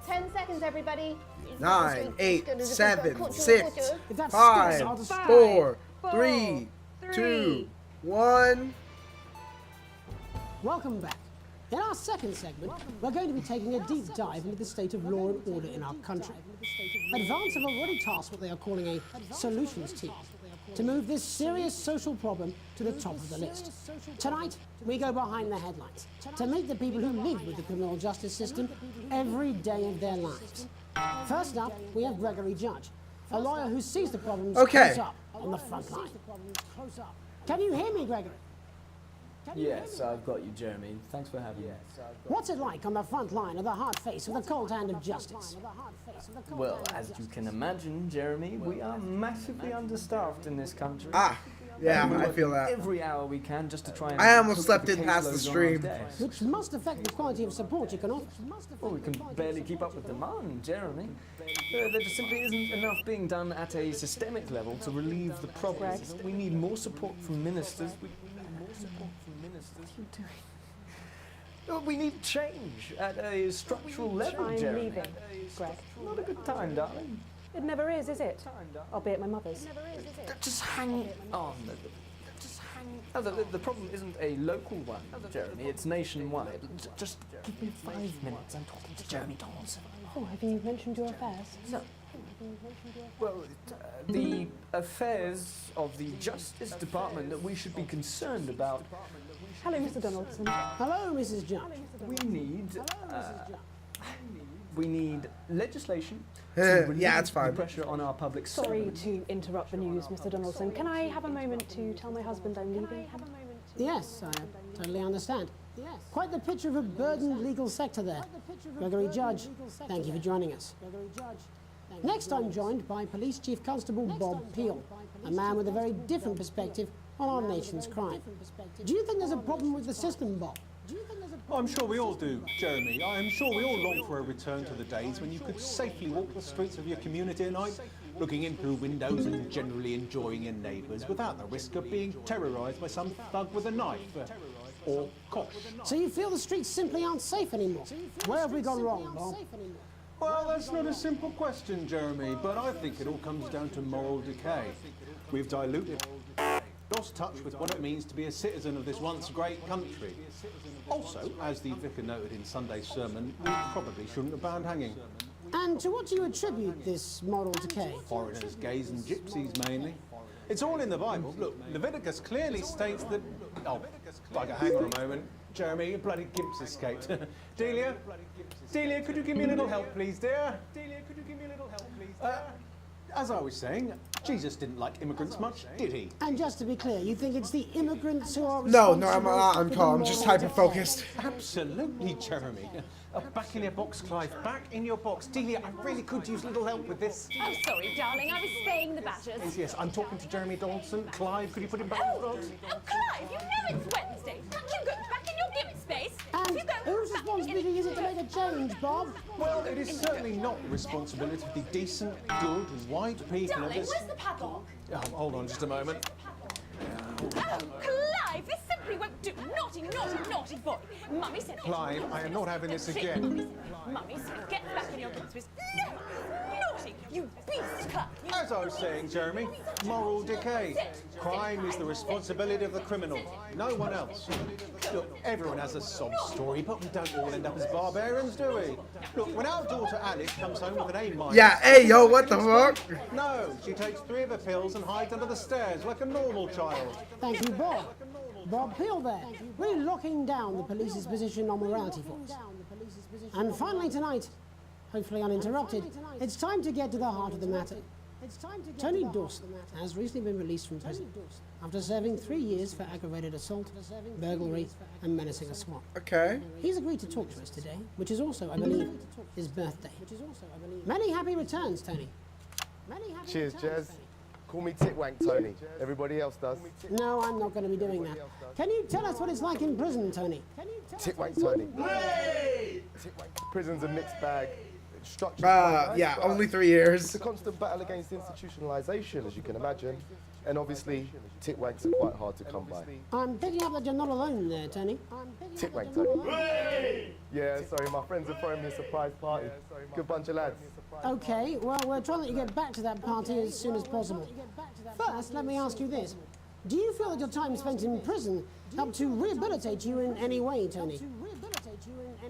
[SPEAKER 17] 10 seconds, everybody.
[SPEAKER 1] 9, 8, 7, 6,
[SPEAKER 5] If that
[SPEAKER 1] 5,
[SPEAKER 5] sticks, I'll just
[SPEAKER 1] 4, 3, 2, 1.
[SPEAKER 5] Welcome back. In our second segment, we're going to be taking a deep dive into the state of law and order in our country. Advance have already tasked what they are calling a solutions team to move this serious social problem to the top of the list. Tonight, we go behind the headlines to meet the people who live with the criminal justice system every day of their lives. First up, we have Gregory Judge, a lawyer who sees the problems close up on the front line. Can you hear me, Gregory?
[SPEAKER 21] Yes, I've got you, Jeremy. Thanks for having me.
[SPEAKER 5] What's it like on the front line of the hard face of the cold hand of justice?
[SPEAKER 21] Well, as you can imagine, Jeremy, we are massively understaffed in this country.
[SPEAKER 1] Yeah,
[SPEAKER 21] we
[SPEAKER 1] I
[SPEAKER 21] work
[SPEAKER 1] feel that.
[SPEAKER 21] every hour we can just to try and...
[SPEAKER 1] I almost
[SPEAKER 21] keep
[SPEAKER 1] slept
[SPEAKER 21] the
[SPEAKER 1] in past the
[SPEAKER 21] caseloads on our
[SPEAKER 1] stream.
[SPEAKER 21] desk.
[SPEAKER 5] Which must affect the quality of support you can offer.
[SPEAKER 21] Well, we can barely keep up with demand, Jeremy. There just simply isn't enough being done at a systemic level to relieve the problem. We need more support from ministers. We need more support from ministers. What are you doing? No, we need change at a structural level,
[SPEAKER 19] I'm
[SPEAKER 21] Jeremy.
[SPEAKER 19] leaving, Greg.
[SPEAKER 21] Not a good time, darling.
[SPEAKER 19] It never is it? Albeit my mother's.
[SPEAKER 21] Just hang on. Oh, the problem isn't a local one, Jeremy. It's nationwide. Just give me 5 minutes. I'm talking to Jeremy Donaldson.
[SPEAKER 19] Oh, have you mentioned your affairs?
[SPEAKER 21] No. Well, the affairs of the Justice Department that we should be concerned about.
[SPEAKER 19] Hello, Mr. Donaldson.
[SPEAKER 5] Hello, Mrs. Judge.
[SPEAKER 21] We need legislation to relieve
[SPEAKER 1] yeah, it's fine.
[SPEAKER 21] the pressure on our public
[SPEAKER 19] Sorry to interrupt the news, Mr. Donaldson. Can I have a moment to tell my husband I'm leaving?
[SPEAKER 5] Yes, I totally understand. Quite the picture of a burdened legal sector there. Gregory Judge, thank you for joining us. Next, I'm joined by Police Chief Constable Bob Peel, a man with a very different perspective on our nation's crime. Do you think there's a problem with the system, Bob?
[SPEAKER 22] I'm sure we all do, Jeremy. I am sure we all long for a return to the days when you could safely walk the streets of your community at night, looking in through windows and generally enjoying your neighbours without the risk of being terrorised by some thug with a knife. Or cosh.
[SPEAKER 5] So you feel the streets simply aren't safe anymore? Where have we gone wrong, Bob?
[SPEAKER 22] Well, that's not a simple question, Jeremy, but I think it all comes down to moral decay. We've diluted, lost touch with what it means to be a citizen of this once great country. Also, as the vicar noted in Sunday's sermon, we probably shouldn't have banned hanging.
[SPEAKER 5] And to what do you attribute this moral decay?
[SPEAKER 22] Foreigners, gays and gypsies mainly. It's all in the Bible. Look, Leviticus clearly states that... Oh, bugger, hang on a moment. Jeremy, your bloody gimp's escaped. Delia, could you give me a little help, please, dear? Delia, could you give me a little help, please, dear? As I was saying, Jesus didn't like immigrants much, did he?
[SPEAKER 5] And just to be clear, you think it's the immigrants who are
[SPEAKER 1] No,
[SPEAKER 5] responsible
[SPEAKER 1] I'm calm. I'm just hyper-focused.
[SPEAKER 22] Absolutely, Jeremy. Back in your box, Clive. Back in your box. Delia, I really could use a little help with this.
[SPEAKER 8] Oh, sorry, darling. I was staying the Badgers.
[SPEAKER 22] Yes, I'm talking to Jeremy Donaldson. Clive, could you put him back in the box?
[SPEAKER 8] Oh, Clive, you know it's Wednesday. Can't you go back in your gimp space?
[SPEAKER 5] And whose responsibility is it to make a change, Bob?
[SPEAKER 22] Well, it is certainly not the responsibility of the decent, good, white people of
[SPEAKER 8] Darling,
[SPEAKER 22] this...
[SPEAKER 8] where's the padlock?
[SPEAKER 22] Oh, hold on just a moment.
[SPEAKER 8] Oh, Clive, this simply won't do. Naughty, naughty, naughty boy. Mummy said...
[SPEAKER 22] Clive, I am not having this again.
[SPEAKER 8] Mummy said, get back in your gimp space. No! Naughty, you beast, Clive.
[SPEAKER 22] As I was saying, Jeremy, moral decay. Crime is the responsibility of the criminal, no one else. Look, everyone has a sob story, but we don't all end up as barbarians, do we? Look, when our daughter Alice comes home with an A-.
[SPEAKER 1] Yeah, hey, yo, what the fuck?
[SPEAKER 22] No, she takes 3 of her pills and hides under the stairs like a normal child.
[SPEAKER 5] Thank you, Bob. Bob Peel there, really locking down the police's position on morality for us. And finally tonight, hopefully uninterrupted, it's time to get to the heart of the matter. Tony Dawson has recently been released from prison after serving 3 years for aggravated assault, burglary, and menacing a SWAT.
[SPEAKER 1] Okay.
[SPEAKER 5] He's agreed to talk to us today, which is also, I believe, his birthday. Many happy returns, Tony.
[SPEAKER 23] Cheers, Jez.
[SPEAKER 2] Call me Titwank Tony. Everybody else does.
[SPEAKER 5] No, I'm not going to be doing that. Can you tell us what it's like in prison, Tony?
[SPEAKER 2] Titwank Tony. Titwank. Prison's a mixed bag. Structure's
[SPEAKER 1] yeah, only 3 years.
[SPEAKER 2] It's a constant battle against institutionalization, as you can imagine. And obviously, Titwanks are quite hard to come by.
[SPEAKER 5] I'm picking up that you're not alone there, Tony.
[SPEAKER 2] Titwank Tony. Yeah, sorry, my friends are throwing me a surprise party. Good bunch of lads.
[SPEAKER 5] Okay, well, we're trying to let you get back to that party as soon as possible. First, let me ask you this. Do you feel that your time spent in prison helped to rehabilitate you in any way, Tony?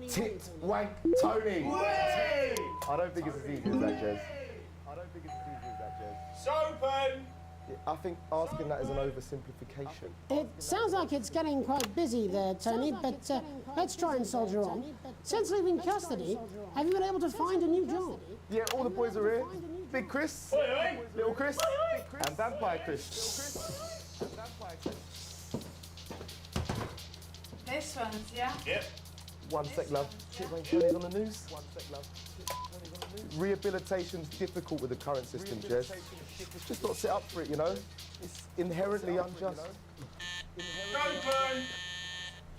[SPEAKER 2] Titwank Tony. I don't think it's as easy as that, Jez.
[SPEAKER 22] Sopen!
[SPEAKER 2] I think asking that is an oversimplification.
[SPEAKER 5] It sounds like it's getting quite busy there, Tony, but let's try and soldier on. Since leaving custody, have you been able to find a new job?
[SPEAKER 2] Yeah, all the boys are here. Big Chris, Little Chris, and Vampire Chris.
[SPEAKER 17] This one's, yeah?
[SPEAKER 22] Yep.
[SPEAKER 2] One sec, love. Titwank Tony's on the news. Rehabilitation's difficult with the current system, Jez. Just not set up for it, you know? It's inherently unjust.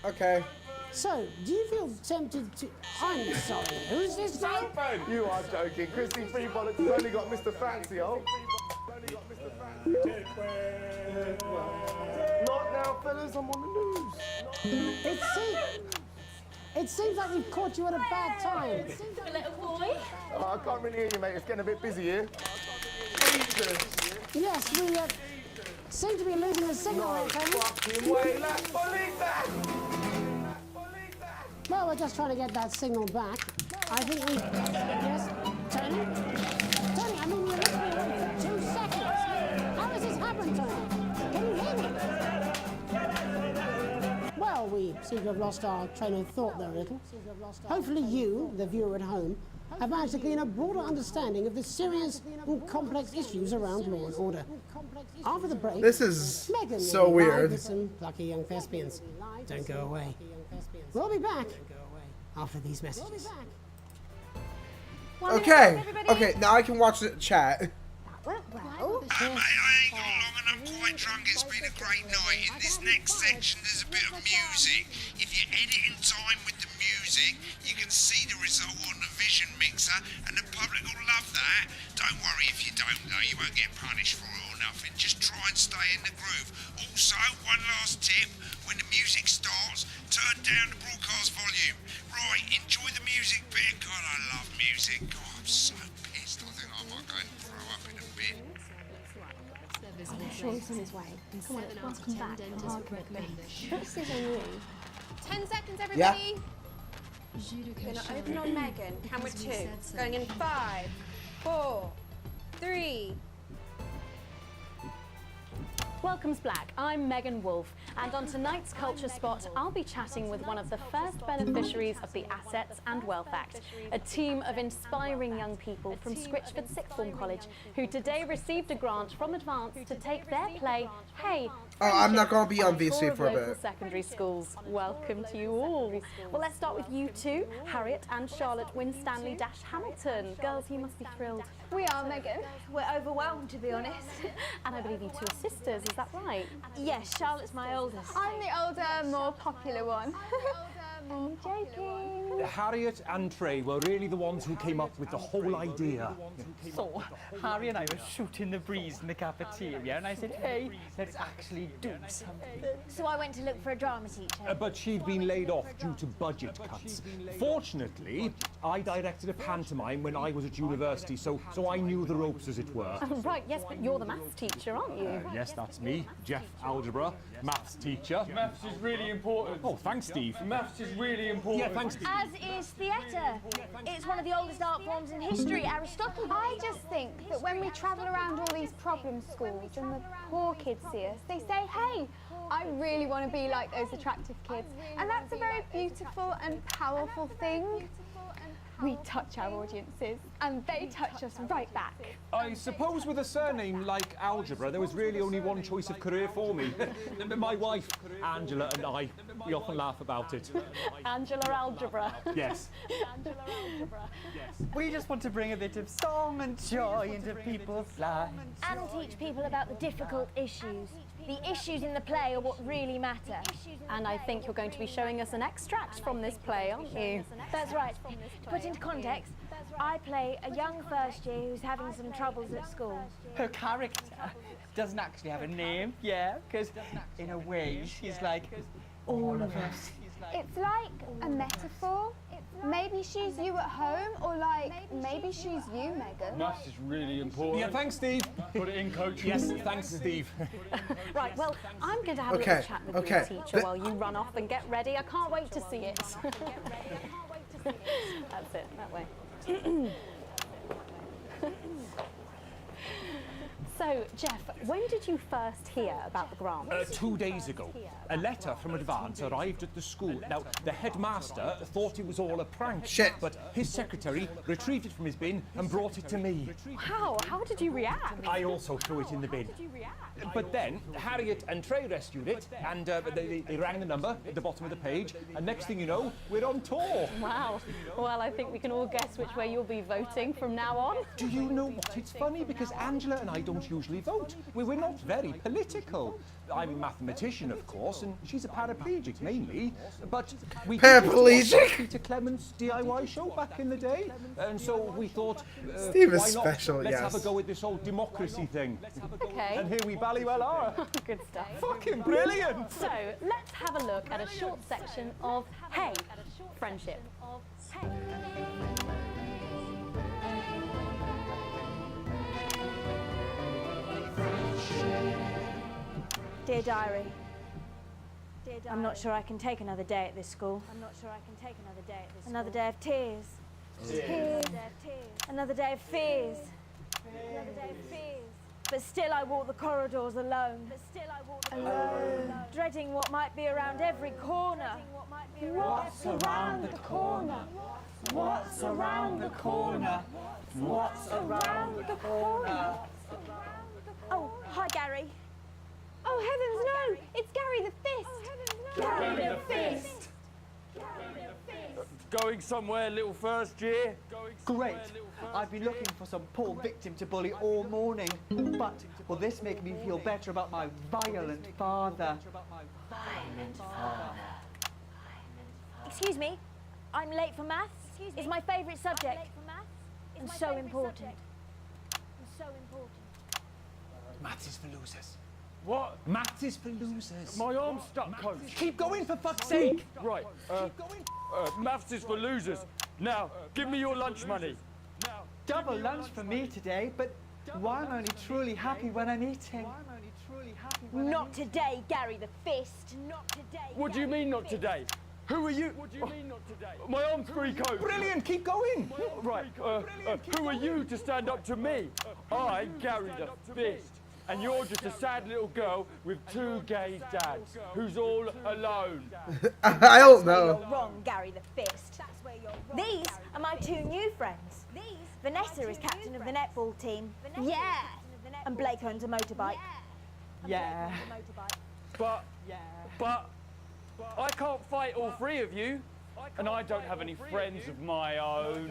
[SPEAKER 1] Okay.
[SPEAKER 5] So, do you feel tempted to... I'm sorry, who's this guy?
[SPEAKER 2] You are joking. Chrissy Freebollocks has only got Mr. Fancy, oh. Not now, fellas, I'm on the news.
[SPEAKER 5] It seems like we've caught you at a bad time.
[SPEAKER 17] Little boy.
[SPEAKER 2] Oh, I can't really hear you, mate. It's getting a bit busy here.
[SPEAKER 5] Yes, we seem to be losing the signal there, Tony.
[SPEAKER 2] Fucking way, let's believe that!
[SPEAKER 5] Well, we're just trying to get that signal back. I think we... Yes? Tony? Tony, I mean, you're listening away for 2 seconds. How does this happen, Tony? Can you hear me? Well, we seem to have lost our train of thought there a little. Hopefully you, the viewer at home, have managed to glean a broader understanding of the serious and complex issues around law and order. After the break,
[SPEAKER 1] this is
[SPEAKER 5] Megan
[SPEAKER 1] so
[SPEAKER 5] will be live
[SPEAKER 1] weird.
[SPEAKER 5] with some plucky young thespians. Don't go away. We'll be back after these messages.
[SPEAKER 1] Okay, okay, now I can watch the chat.
[SPEAKER 11] Mate, I ain't got long and I'm quite drunk. It's been a great night. In this next section, there's a bit of music. If you edit in time with the music, you can see the result on the Vision Mixer, and the public will love that. Don't worry if you don't, though. You won't get punished for it or nothing. Just try and stay in the groove. Also, one last tip. When the music starts, turn down the broadcast volume. Right, enjoy the music bit. God, I love music. God, I'm so pissed. I think I might go and throw up in a bit.
[SPEAKER 8] Oh, they're sure he's on his way. Come on, let's come back. This is on you.
[SPEAKER 17] 10 seconds, everybody.
[SPEAKER 1] Yeah.
[SPEAKER 17] We're gonna open on Megan. Camera 2. Going in 5, 4, 3.
[SPEAKER 12] Welcome's Black. I'm Megan Wolf, and on tonight's Culture Spot, I'll be chatting with one of the first beneficiaries of the Assets and Wealth Act, a team of inspiring young people from Scritchford Sixth Form College who today received a grant from Advance to take their play, Hey,
[SPEAKER 1] Oh, I'm not gonna be on
[SPEAKER 12] tour
[SPEAKER 1] VC
[SPEAKER 12] of
[SPEAKER 1] for a
[SPEAKER 12] local
[SPEAKER 1] bit.
[SPEAKER 12] secondary schools. Welcome to you all. Well, let's start with you two, Harriet and Charlotte Winstanley-Hamilton. Girls, you must be thrilled.
[SPEAKER 17] We are, Megan. We're overwhelmed, to be honest.
[SPEAKER 12] And I believe you two are sisters, is that right?
[SPEAKER 17] Yes, Charlotte's my oldest. I'm the older, more popular one. I'm joking.
[SPEAKER 20] Harriet and Trey were really the ones who came up with the whole idea.
[SPEAKER 23] So, Harry and I were shooting the breeze in the cafeteria, and I said, hey, let's actually do something.
[SPEAKER 17] So I went to look for a drama teacher.
[SPEAKER 20] But she'd been laid off due to budget cuts. Fortunately, I directed a pantomime when I was at university, so I knew the ropes, as it were.
[SPEAKER 12] Oh, right, yes, but you're the maths teacher, aren't you?
[SPEAKER 20] Yes, that's me, Jeff Algebra, maths teacher.
[SPEAKER 9] Maths is really important.
[SPEAKER 20] Oh, thanks, Steve.
[SPEAKER 9] Maths is really important.
[SPEAKER 20] Yeah, thanks, Steve.
[SPEAKER 17] As is theatre. It's one of the oldest art forms in history, Aristotle.
[SPEAKER 24] I just think that when we travel around all these problem schools and the poor kids see us, they say, hey, I really want to be like those attractive kids. And that's a very beautiful and powerful thing. We touch our audiences, and they touch us right back.
[SPEAKER 20] I suppose with a surname like Algebra, there was really only one choice of career for me. My wife, Angela, and I We often laugh about it.
[SPEAKER 8] Angela Algebra.
[SPEAKER 20] Yes.
[SPEAKER 8] Angela Algebra.
[SPEAKER 23] We just want to bring a bit of song and joy into people's lives.
[SPEAKER 4] And teach people about the difficult issues. The issues in the play are what really matter.
[SPEAKER 8] And I think you're going to be showing us an extract from this play, aren't you?
[SPEAKER 4] That's right. To put into context, I play a young first year who's having some troubles at school.
[SPEAKER 23] Her character doesn't actually have a name, yeah, because in a way she's like all of us.
[SPEAKER 24] It's like a metaphor. Maybe she's you at home, or like maybe she's you, Megan.
[SPEAKER 9] Maths is really important.
[SPEAKER 20] Yeah, thanks, Steve.
[SPEAKER 9] Put it in, coach.
[SPEAKER 20] Yes, thanks, Steve.
[SPEAKER 8] Right, well, I'm going to have a little chat with your teacher while you run off and get ready. I can't wait to see it. That's it, that way. So, Jeff, when did you first hear about the grant?
[SPEAKER 20] 2 days ago. A letter from Advance arrived at the school. Now, the headmaster thought it was all a prank.
[SPEAKER 1] Shit.
[SPEAKER 20] But his secretary retrieved it from his bin and brought it to me.
[SPEAKER 8] Wow, how did you react?
[SPEAKER 20] I also threw it in the bin. But then, Harriet and Trey rescued it, and they rang the number at the bottom of the page, and next thing you know, we're on tour.
[SPEAKER 8] Wow. Well, I think we can all guess which way you'll be voting from now on.
[SPEAKER 20] Do you know what? It's funny because Angela and I don't usually vote. We're not very political. I'm a mathematician, of course, and she's a paraplegic mainly. But we
[SPEAKER 1] Paraplegic?
[SPEAKER 20] Peter Clement's DIY show back in the day, and so we thought,
[SPEAKER 1] Steve is
[SPEAKER 20] why not?
[SPEAKER 1] special,
[SPEAKER 20] Let's
[SPEAKER 1] yes.
[SPEAKER 20] have a go with this old democracy thing.
[SPEAKER 8] Okay.
[SPEAKER 20] And here we bally well are.
[SPEAKER 8] Good stuff.
[SPEAKER 20] Fucking brilliant!
[SPEAKER 8] So, let's have a look at a short section of Hey, Friendship.
[SPEAKER 4] Dear Diary, I'm not sure I can take another day at this school. Another day of tears. Tears. Another day of fears. But still I walk the corridors alone. Alone. Dreading what might be around every corner.
[SPEAKER 23] What's around the corner? What's around the corner? What's around the corner?
[SPEAKER 4] Oh, hi Gary. Oh heavens no! It's Gary the Fist!
[SPEAKER 23] Gary the Fist!
[SPEAKER 9] Going somewhere, little first year?
[SPEAKER 23] Great. I've been looking for some poor victim to bully all morning. But will this make me feel better about my violent father?
[SPEAKER 4] Excuse me, I'm late for maths. It's my favourite subject. And so important.
[SPEAKER 20] Maths is for losers.
[SPEAKER 9] What?
[SPEAKER 20] Maths is for losers.
[SPEAKER 9] My arm's stuck, coach.
[SPEAKER 20] Keep going, for fuck's sake!
[SPEAKER 9] Right, maths is for losers. Now, give me your lunch money.
[SPEAKER 23] Double lunch for me today, but why am I only truly happy when I'm eating?
[SPEAKER 4] Not today, Gary the Fist. Not today.
[SPEAKER 9] What do you mean not today? Who are you? What do you mean not today? My arm's free, coach.
[SPEAKER 20] Brilliant, keep going.
[SPEAKER 9] Right, who are you to stand up to me? I, Gary the Fist. And you're just a sad little girl with 2 gay dads who's all alone.
[SPEAKER 1] I don't know.
[SPEAKER 4] You're wrong, Gary the Fist. These are my 2 new friends. Vanessa is captain of the netball team. Yeah. And Blake owns a motorbike.
[SPEAKER 23] Yeah.
[SPEAKER 9] But I can't fight all 3 of you. And I don't have any friends of my own.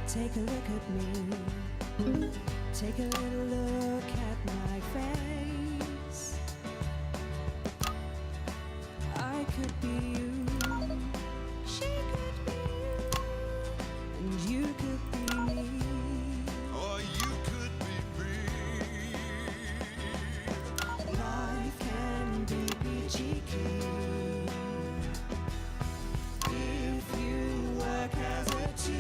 [SPEAKER 15] Take a look at me. Take a little look at my face. I could be you. She could be you. And you could be me.
[SPEAKER 11] Or you could be me.
[SPEAKER 15] Life can be cheeky if you work as a team.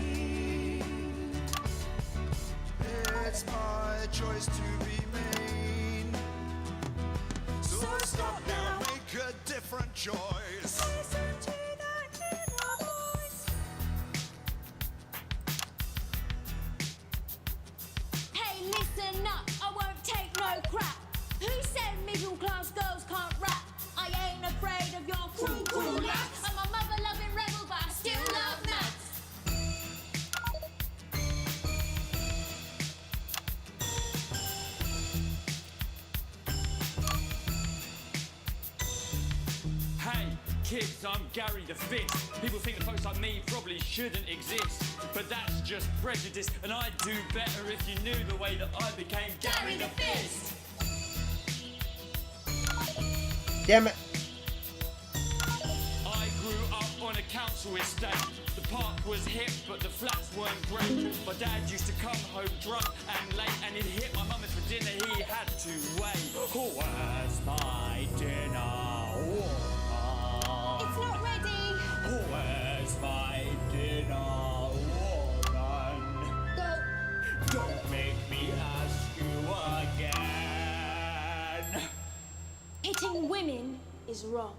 [SPEAKER 11] It's my choice to be mean. So stop now, make a different choice.
[SPEAKER 15] Listen to that inner voice.
[SPEAKER 4] Hey, listen up, I won't take no crap. Who said middle class girls can't rap? I ain't afraid of your cruel lads. I'm a mother loving rebel, but I still love maths.
[SPEAKER 9] kids, I'm Gary the Fist. People think that folks like me probably shouldn't exist, but that's just prejudice, and I'd do better if you knew the way that I became Gary the Fist.
[SPEAKER 1] Damn it.
[SPEAKER 9] I grew up on a council estate. The park was hip, but the flats weren't great. My dad used to come home drunk and late, and he'd hit my mum, and for dinner he had to wait. Where's my dinner?
[SPEAKER 17] It's not ready.
[SPEAKER 9] Where's my dinner, woman? Don't make me ask you again.
[SPEAKER 4] Hitting women is wrong.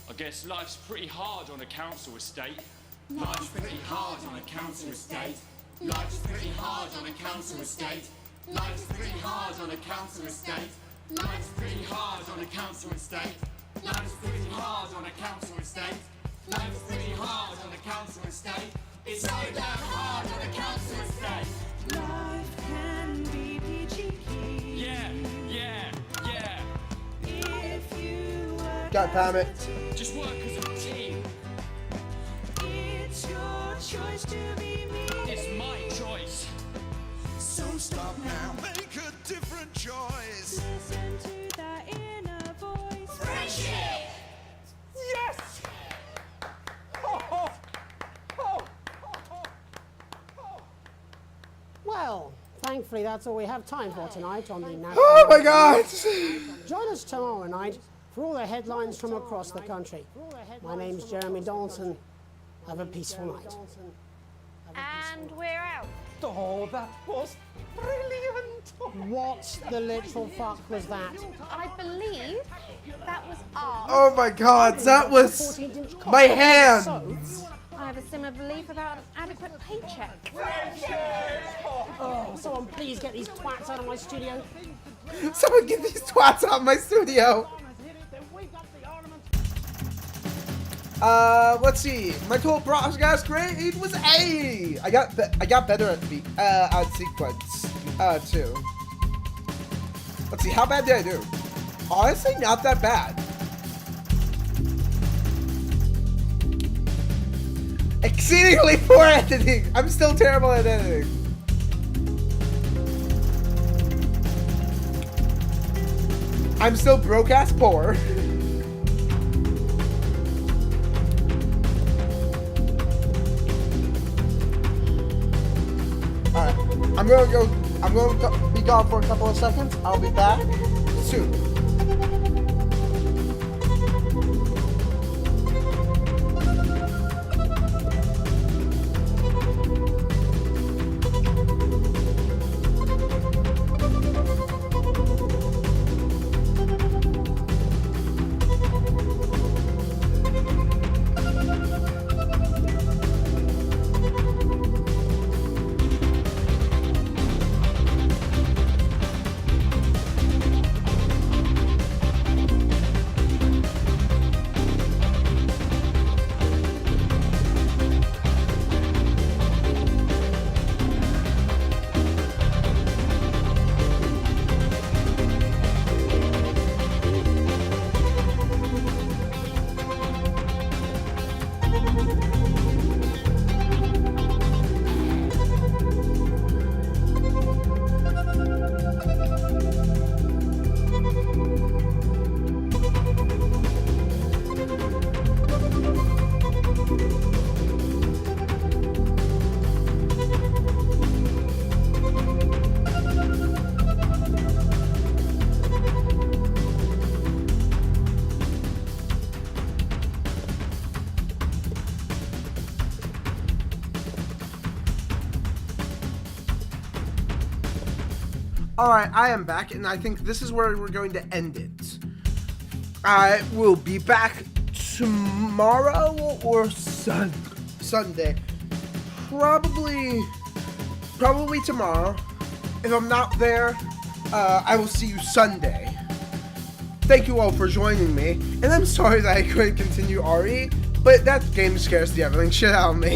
[SPEAKER 9] I guess life's pretty hard on a council estate. Life's pretty hard on a council estate. Life's pretty hard on a council estate. Life's pretty hard on a council estate. Life's pretty hard on a council estate. Life's pretty hard on a council estate. Life's pretty hard on a council estate. It's so damn hard on a council estate.
[SPEAKER 15] Life can be peachy keen.
[SPEAKER 9] Yeah.
[SPEAKER 15] If you work
[SPEAKER 1] God damn it.
[SPEAKER 9] Just work as a team.
[SPEAKER 15] It's your choice to be me.
[SPEAKER 9] It's my choice.
[SPEAKER 11] So stop now, make a different choice.
[SPEAKER 15] Listen to that inner voice.
[SPEAKER 9] Friendship!
[SPEAKER 18] Yes!
[SPEAKER 5] Well, thankfully that's all we have time for tonight on the National.
[SPEAKER 1] Oh my God!
[SPEAKER 5] Join us tomorrow night for all the headlines from across the country. My name's Jeremy Donaldson. Have a peaceful night.
[SPEAKER 3] And we're out.
[SPEAKER 18] Oh, that was brilliant!
[SPEAKER 5] What the literal fuck was that?
[SPEAKER 3] I believe that was ours.
[SPEAKER 1] Oh my God, that was my hands!
[SPEAKER 3] I have a similar belief about an adequate paycheck.
[SPEAKER 5] Oh, someone please get these twats out of my studio.
[SPEAKER 1] Someone get these twats out of my studio! Let's see. My total broadcast grade was A. I got better at the sequence too. Let's see. How bad did I do? Honestly, not that bad. Exceedingly poor editing. I'm still terrible at editing. I'm still broke ass poor. Alright, I'm going to be gone for a couple of seconds. I'll be back soon. Alright, I am back, and I think this is where we're going to end it. I will be back tomorrow or Sunday. Probably tomorrow. If I'm not there, I will see you Sunday. Thank you all for joining me, and I'm sorry that I couldn't continue RE, but that game scares the everything shit out of me.